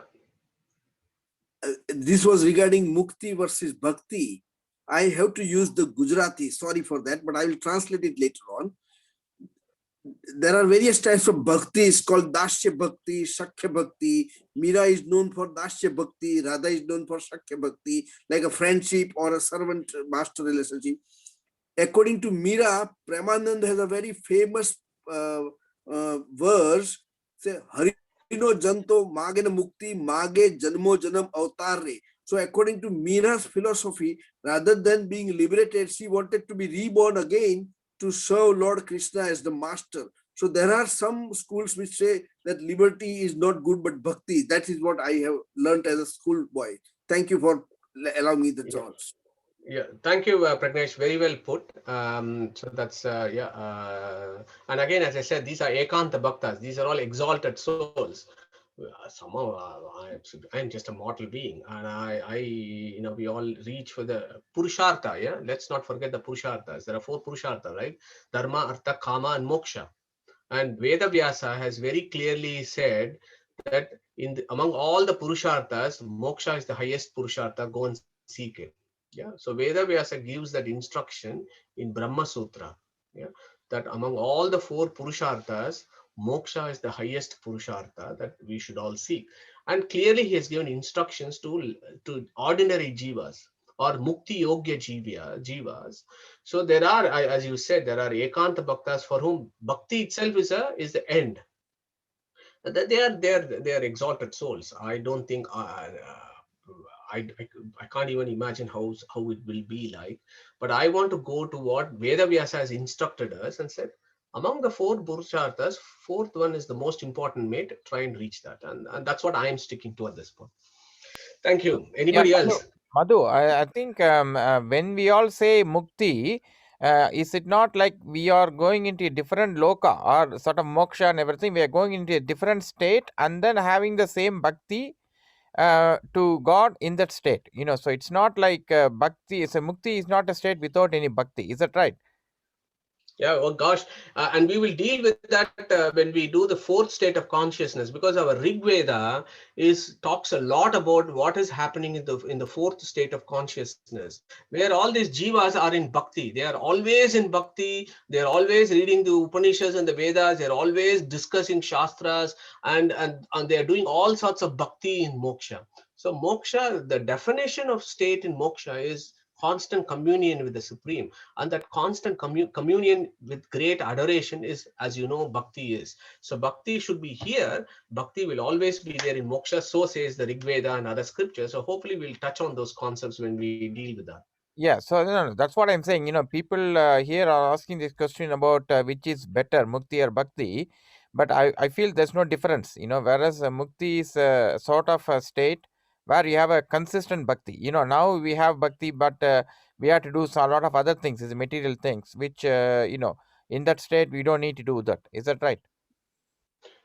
This was regarding mukti versus bhakti. I have to use the Gujarati, sorry for that, but I will translate it later on. There are various types of bhakti. It's called Dasya Bhakti, Shakhya Bhakti. Mira is known for Dasya Bhakti, Radha is known for Shakhya Bhakti, like a friendship or a servant-master relationship. According to Mira, Premanand has a very famous verse, say, Harino Janto Magena Mukti Mage Janmo Janam Avtarre. So according to Mira's philosophy, rather than being liberated, she wanted to be reborn again to serve Lord Krishna as the master. So there are some schools which say that liberty is not good, but bhakti. That is what I have learned as a schoolboy. Thank you for allowing me the chance. Yeah, thank you, Pragnesh. Very well put. So that's and again, as I said, these are Ekanta Bhaktas. These are all exalted souls. Somehow I'm just a mortal being, and we all reach for the Purushartha. Yeah, let's not forget the Purusharthas. There are 4 Purusharthas, right? Dharma, Artha, Kama, and Moksha. And Veda Vyasa has very clearly said that among all the Purusharthas, Moksha is the highest Purushartha. Go and seek it. Yeah. So Veda Vyasa gives that instruction in Brahma Sutra. Yeah. That among all the 4 Purusharthas, Moksha is the highest Purushartha that we should all seek. And clearly he has given instructions to ordinary jivas or Mukti Yogya jivas. So there are, as you said, there are Ekanta Bhaktas for whom Bhakti itself is the end. They are exalted souls. I don't think I can't even imagine how it will be like. But I want to go to what Veda Vyasa has instructed us and said, among the 4 Purusharthas, 4th one is the most important, mate. Try and reach that. And that's what I am sticking to at this point. Thank you. Anybody else? Madhu, I think when we all say mukti, is it not like we are going into a different loka or sort of moksha and everything? We are going into a different state and then having the same bhakti to God in that state. So it's not like bhakti. So mukti is not a state without any bhakti. Is that right? Yeah, oh gosh. And we will deal with that when we do the 4th state of consciousness, because our Rig Veda talks a lot about what is happening in the 4th state of consciousness, where all these jivas are in bhakti. They are always in bhakti. They are always reading the Upanishads and the Vedas. They are always discussing Shastras, and they are doing all sorts of bhakti in moksha. So moksha, the definition of state in moksha is constant communion with the Supreme, and that constant communion with great adoration is, as you know, bhakti is. So bhakti should be here. Bhakti will always be there in moksha. So says the Rig Veda and other scriptures. So hopefully we'll touch on those concepts when we deal with that. Yeah, so no, that's what I'm saying. People here are asking this question about which is better, mukti or bhakti, but I feel there's no difference. Whereas mukti is sort of a state where you have a consistent bhakti. Now we have bhakti, but we have to do a lot of other things, is material things, which in that state we don't need to do that. Is that right?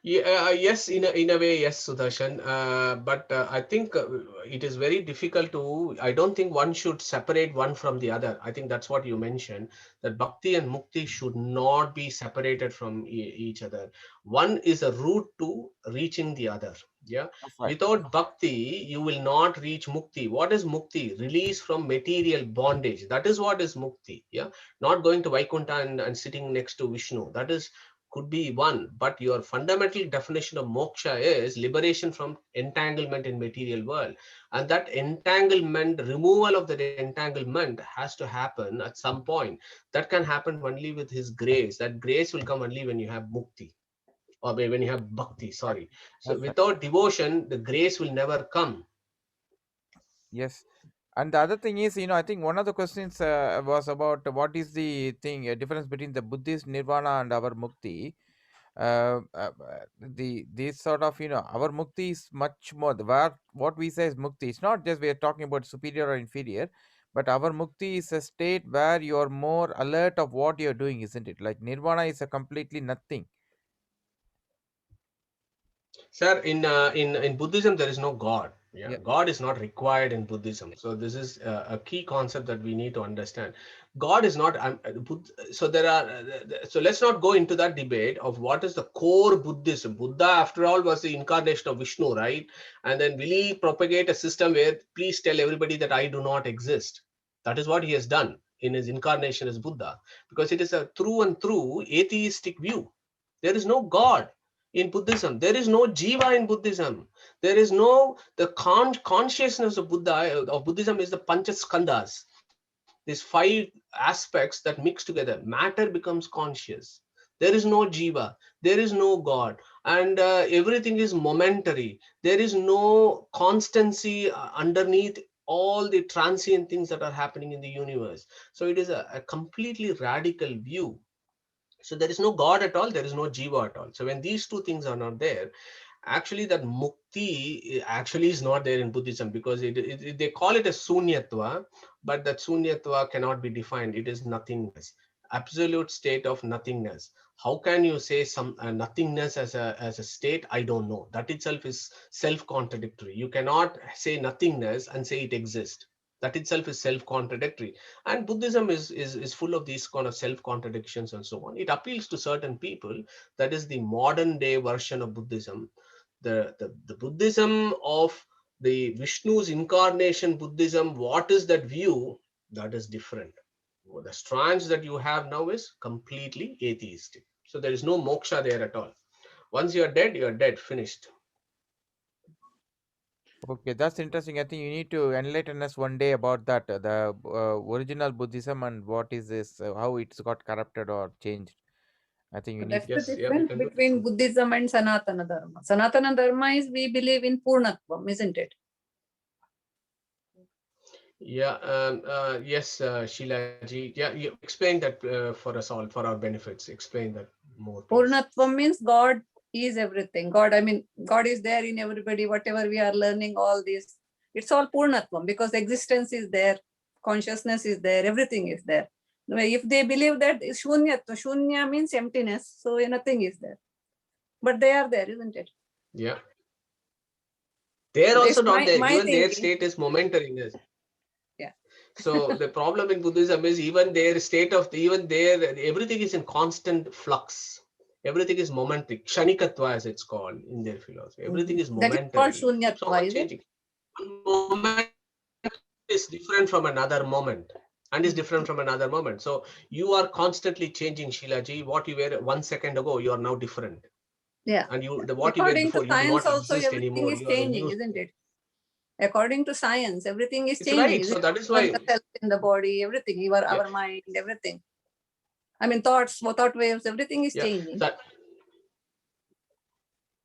Yeah, yes, in a way, yes, Sudarshan. But I think it is very difficult to. I don't think one should separate one from the other. I think that's what you mentioned, that bhakti and mukti should not be separated from each other. One is a route to reaching the other. Yeah. That's right. Without bhakti, you will not reach mukti. What is mukti? Release from material bondage. That is what is mukti. Yeah. Not going to Vaikuntha and sitting next to Vishnu. That is could be one, but your fundamental definition of moksha is liberation from entanglement in material world, and that entanglement, removal of that entanglement has to happen at some point. That can happen only with his grace. That grace will come only when you have mukti, or when you have bhakti, Right. sorry. So That's right. without devotion, the grace will never come. Yes. And the other thing is, I think one of the questions was about what is the thing, difference between the Buddhist nirvana and our mukti. The this sort of, our mukti is much more. What we say is mukti. It's not just we are talking about superior or inferior, but our mukti is a state where you are more alert of what you're doing, isn't it? Like nirvana is a completely nothing. Sir, in Buddhism, there is no God. Yeah, Yeah. God is not required in Buddhism. So this is a key concept that we need to understand. God is not. So there are. So let's not go into that debate of what is the core Buddhism. Buddha, after all, was the incarnation of Vishnu, right? And then will he propagate a system where please tell everybody that I do not exist? That is what he has done in his incarnation as Buddha, because it is a through and through atheistic view. There is no God in Buddhism. There is no jiva in Buddhism. There is no the consciousness of Buddhism is the panchaskandhas. These 5 aspects that mix together. Matter becomes conscious. There is no jiva. There is no God, and everything is momentary. There is no constancy underneath all the transient things that are happening in the universe. So it is a completely radical view. So there is no God at all, there is no jiva at all. So when these two things are not there, actually that mukti actually is not there in Buddhism, because they call it a sunyatva, but that sunyatva cannot be defined. It is nothingness, absolute state of nothingness. How can you say some nothingness as a state? I don't know. That itself is self-contradictory. You cannot say nothingness and say it exists. That itself is self-contradictory, and Buddhism is full of these kind of self-contradictions and so on. It appeals to certain people. That is the modern day version of Buddhism. The Buddhism of the Vishnu's incarnation Buddhism, what is that view? That is different. The strange that you have now is completely atheistic. So there is no moksha there at all. Once you are dead, finished. Okay, that's interesting. I think you need to enlighten us one day about that, the original Buddhism and what is this, how it's got corrupted or changed. I think you So need. that's the Yes, yeah, we difference can do between that. Buddhism and Sanatana Dharma. Sanatana Dharma is we believe in Purnatvam, isn't it? Yeah, yes, Sheilaji. Yeah, you explain that for us all, for our benefits. Explain that more, please. Purnatvam means God is everything. God, I mean, God is there in everybody, whatever we are learning, all this. It's all Purnatvam because existence is there, consciousness is there, everything is there. If they believe that Shunyatva, Shunya means emptiness, so nothing is there. But they are there, isn't it? Yeah. They're also It's not there. my Even their thinking. state is momentariness. Yeah. So the problem in Buddhism is even their state of everything is in constant flux. Everything is momentary. Kshanikatva, as it's called in their philosophy. Everything is That is called momentary. So Shunyatva, much is it? changing. One moment is different from another moment, and is different from another moment. So you are constantly changing, Sheilaji. What you were 1 second ago, you are now different. Yeah. And what you were According to before, you do science not also, exist everything anymore. is You are a changing, new. isn't it? According to science, everything is It's changing. right. Isn't So it? that is Even why. the cells in the body, everything, our mind, everything. I mean, thought waves, everything is Yeah. changing.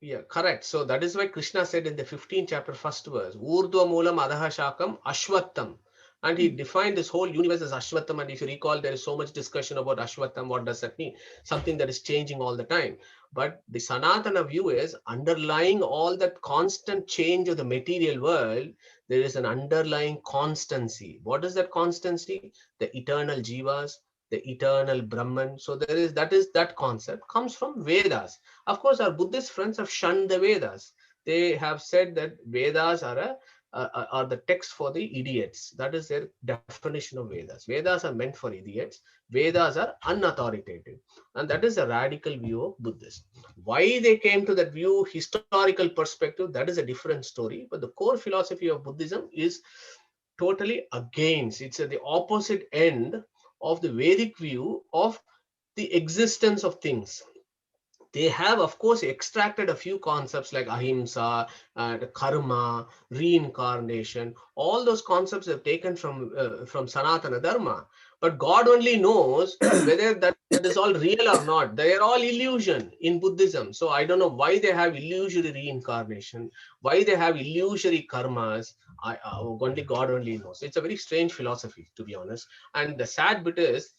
Yeah, correct. So that is why Krishna said in the 15th chapter, first verse, Urdhva Moolam Adha Shakam Ashwattham. And he defined this whole universe as Ashwatam. And if you recall, there is so much discussion about Ashwatam. What does that mean? Something that is changing all the time. But the Sanatana view is underlying all that constant change of the material world, there is an underlying constancy. What is that constancy? The eternal jivas, the eternal Brahman. So that concept comes from Vedas. Of course, our Buddhist friends have shunned the Vedas. They have said that Vedas are the text for the idiots. That is their definition of Vedas. Vedas are meant for idiots. Vedas are unauthoritative. And that is a radical view of Buddhists. Why they came to that view, historical perspective, that is a different story. But the core philosophy of Buddhism is totally against. It's at the opposite end of the Vedic view of the existence of things. They have, of course, extracted a few concepts like ahimsa, karma, reincarnation. All those concepts are taken from Sanatana Dharma. But God only knows whether that is all real or not. They are all illusion in Buddhism. So I don't know why they have illusory reincarnation, why they have illusory karmas. Only God only knows. It's a very strange philosophy, to be honest. And the sad bit is,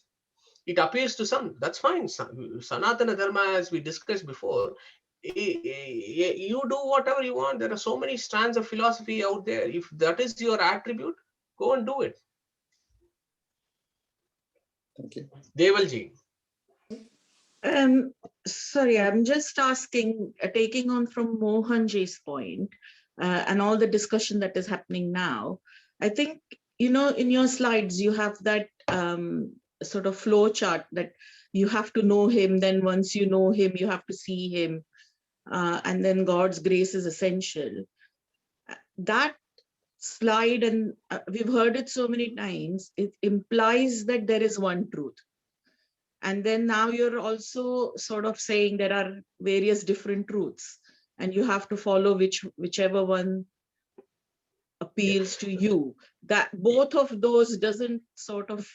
it appeals to some, that's fine. Sanatana Dharma, as we discussed before, you do whatever you want. There are so many strands of philosophy out there. If that is your attribute, go and do it. Thank you. Devalji. Sorry, I'm just asking, taking on from Mohanji's point and all the discussion that is happening now. I think, in your slides, you have that sort of flow chart that you have to know him. Then once you know him, you have to see him. And then God's grace is essential. That slide, and we've heard it so many times, it implies that there is one truth. And then now you're also sort of saying there are various different truths, and you have to follow whichever one appeals to you. That both of those doesn't sort of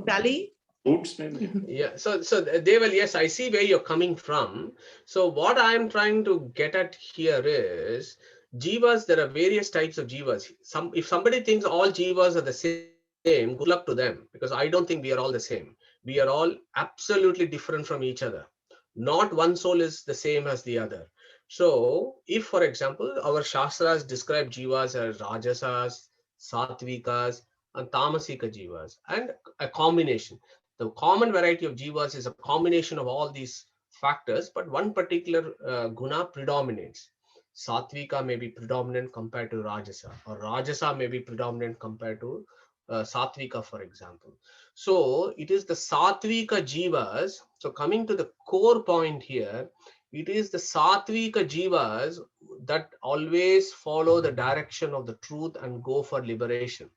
tally. Yeah, so Deval, yes, I see where you're coming from. So what I'm trying to get at here is jivas. There are various types of jivas. If somebody thinks all jivas are the same, good luck to them, because I don't think we are all the same. We are all absolutely different from each other. Not one soul is the same as the other. So if, for example, our Shastras describe jivas as rajasas, satvikas, and tamasika jivas, and a combination. The common variety of jivas is a combination of all these factors, but one particular guna predominates. Satvika may be predominant compared to Rajasa, or Rajasa may be predominant compared to Satvika, for example. So it is the Satvika jivas. So coming to the core point here, it is the Satvika jivas that always follow the direction of the truth and go for liberation.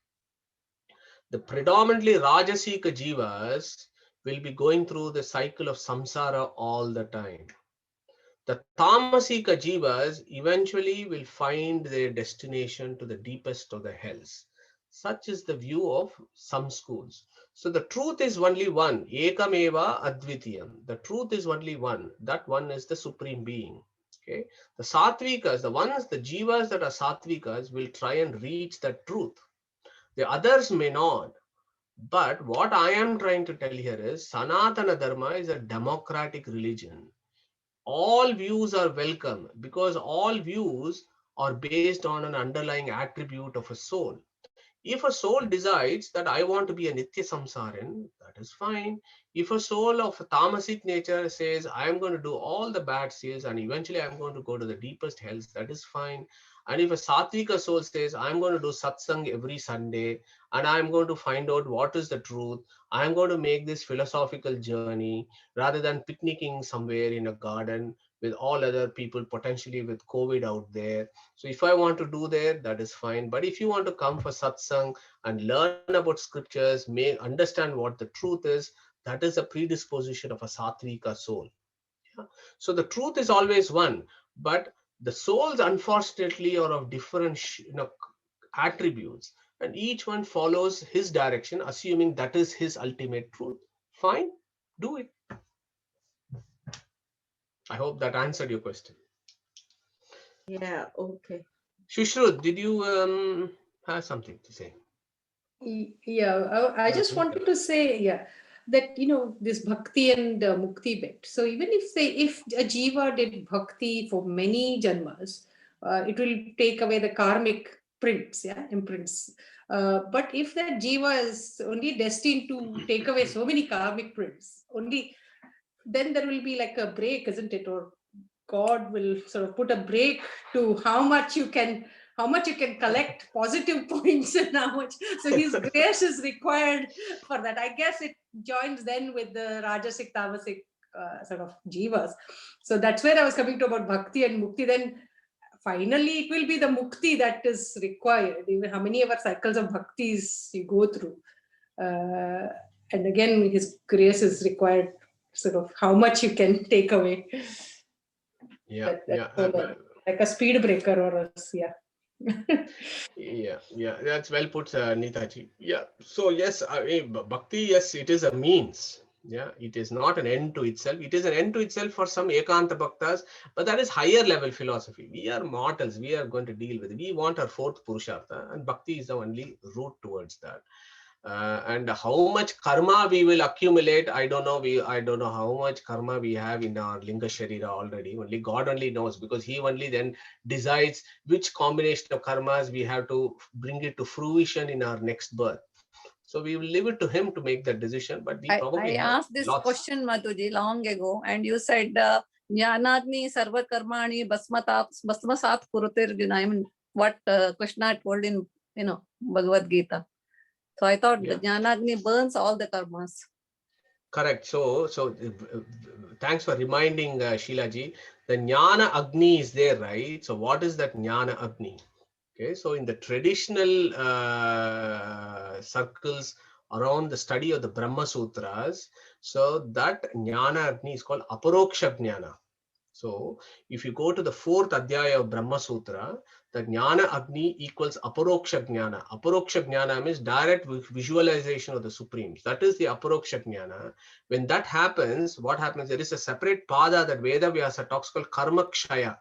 The predominantly Rajasika jivas will be going through the cycle of samsara all the time. The Tamasika jivas eventually will find their destination to the deepest of the hells. Such is the view of some schools. So the truth is only one. Ekameva advitiyam. The truth is only one. That one is the supreme being. Okay. The Satvikas, the jivas that are Satvikas will try and reach that truth. The others may not. But what I am trying to tell here is Sanatana Dharma is a democratic religion. All views are welcome because all views are based on an underlying attribute of a soul. If a soul decides that I want to be a Nitya Samsarin, that is fine. If a soul of a tamasic nature says I am going to do all the bad sins and eventually I'm going to go to the deepest hells, that is fine. And if a Satvika soul says I'm going to do satsang every Sunday and I'm going to find out what is the truth, I'm going to make this philosophical journey rather than picnicking somewhere in a garden with all other people potentially with COVID out there. So if I want to do that, that is fine. But if you want to come for satsang and learn about scriptures, may understand what the truth is, that is a predisposition of a Satvika soul. Yeah? So the truth is always one, but the souls unfortunately are of different attributes, and each one follows his direction, assuming that is his ultimate truth. Fine, do it. I hope that answered your question. Yeah, okay. Shushrut, did you have something to say? Yeah, I just wanted to say, that, this bhakti and mukti bit. So even if a jiva did bhakti for many janmas, it will take away the karmic imprints. But if that jiva is only destined to take away so many karmic prints, then there will be like a break, isn't it? Or God will sort of put a break to how much you can collect positive points and how much. So His grace is required for that. I guess it joins then with the Rajasic, Tamasic sort of jivas. So that's where I was coming to about bhakti and mukti. Then finally it will be the mukti that is required, even how many ever cycles of bhaktis you go through. And again, His grace is required, sort of how much you can take away. Like a speed breaker or else, that's well put, Neetaji. So yes, bhakti, yes, it is a means. It is not an end to itself. It is an end to itself for some ekanta bhaktas, but that is higher level philosophy. We are mortals. We are going to deal with it. We want our fourth purushartha, and bhakti is the only route towards that. And how much karma we will accumulate, I don't know. I don't know how much karma we have in our linga sharira already. Only God only knows, because He only then decides which combination of karmas we have to bring it to fruition in our next birth. So we will leave it to Him to make that decision. But we probably I asked this question, Madhuji, long ago, and you said Jnanadni sarva karmani basmasat kurutir. I mean, what Krishna told in Bhagavad Gita. So I thought the Jnanagni burns all the karmas. Correct. So thanks for reminding, Sheilaji. The Jnana Agni is there, right? So what is that Jnana Agni? Okay, so in the traditional circles around the study of the Brahma Sutras, so that Jnana Agni is called Aparoksha Jnana. So if you go to the 4th Adhyaya of Brahma Sutra, the Jnana Agni equals Aparoksha Jnana. Aparoksha Jnana means direct visualization of the Supremes. That is the Aparoksha Jnana. When that happens, what happens? There is a separate pada that Veda Vyasa talks called Karma Kshaya.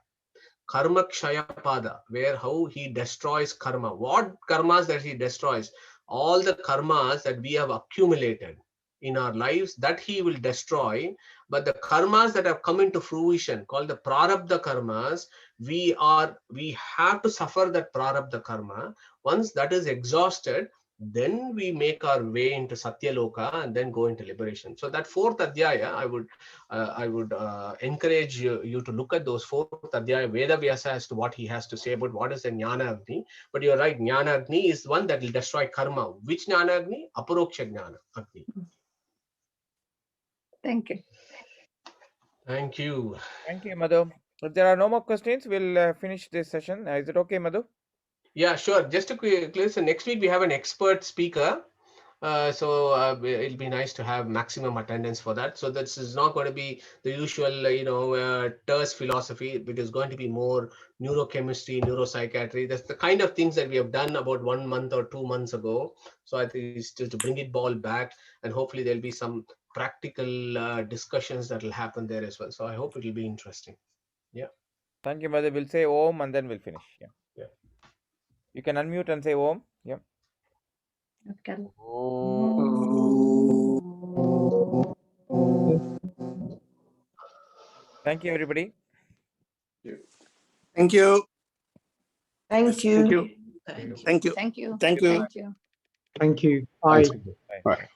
Karma Kshaya Pada, where how he destroys karma. What karmas that he destroys? All the karmas that we have accumulated in our lives, that he will destroy. But the karmas that have come into fruition, called the prarabdha karmas, we have to suffer that prarabdha karma. Once that is exhausted, then we make our way into Satyaloka and then go into liberation. So that 4th Adhyaya, I would encourage you to look at those 4th Adhyaya Veda Vyasa as to what he has to say about what is the Jnana Agni. But you're right, Jnana Agni is one that will destroy karma. Which Jnana Agni? Aparoksha Jnana Agni. Thank you. Thank you. Thank you, Madhu. If there are no more questions, we'll finish this session. Is it okay, Madhu? Yeah, sure. Just to clear, so next week we have an expert speaker. So it'll be nice to have maximum attendance for that. So this is not going to be the usual, terse philosophy. It is going to be more neurochemistry, neuropsychiatry. That's the kind of things that we have done about 1 month or 2 months ago. So I think it's just to bring it all back, and hopefully there'll be some practical discussions that will happen there as well. So I hope it will be interesting. Yeah. Thank you, Madhu. We'll say Om and then we'll finish. Yeah. You can unmute and say Om. Yeah. Okay. Thank you, everybody. Thank you. Thank you. Thank you. Thank you. Thank you. Thank you. Thank you. Bye. Bye. Bye.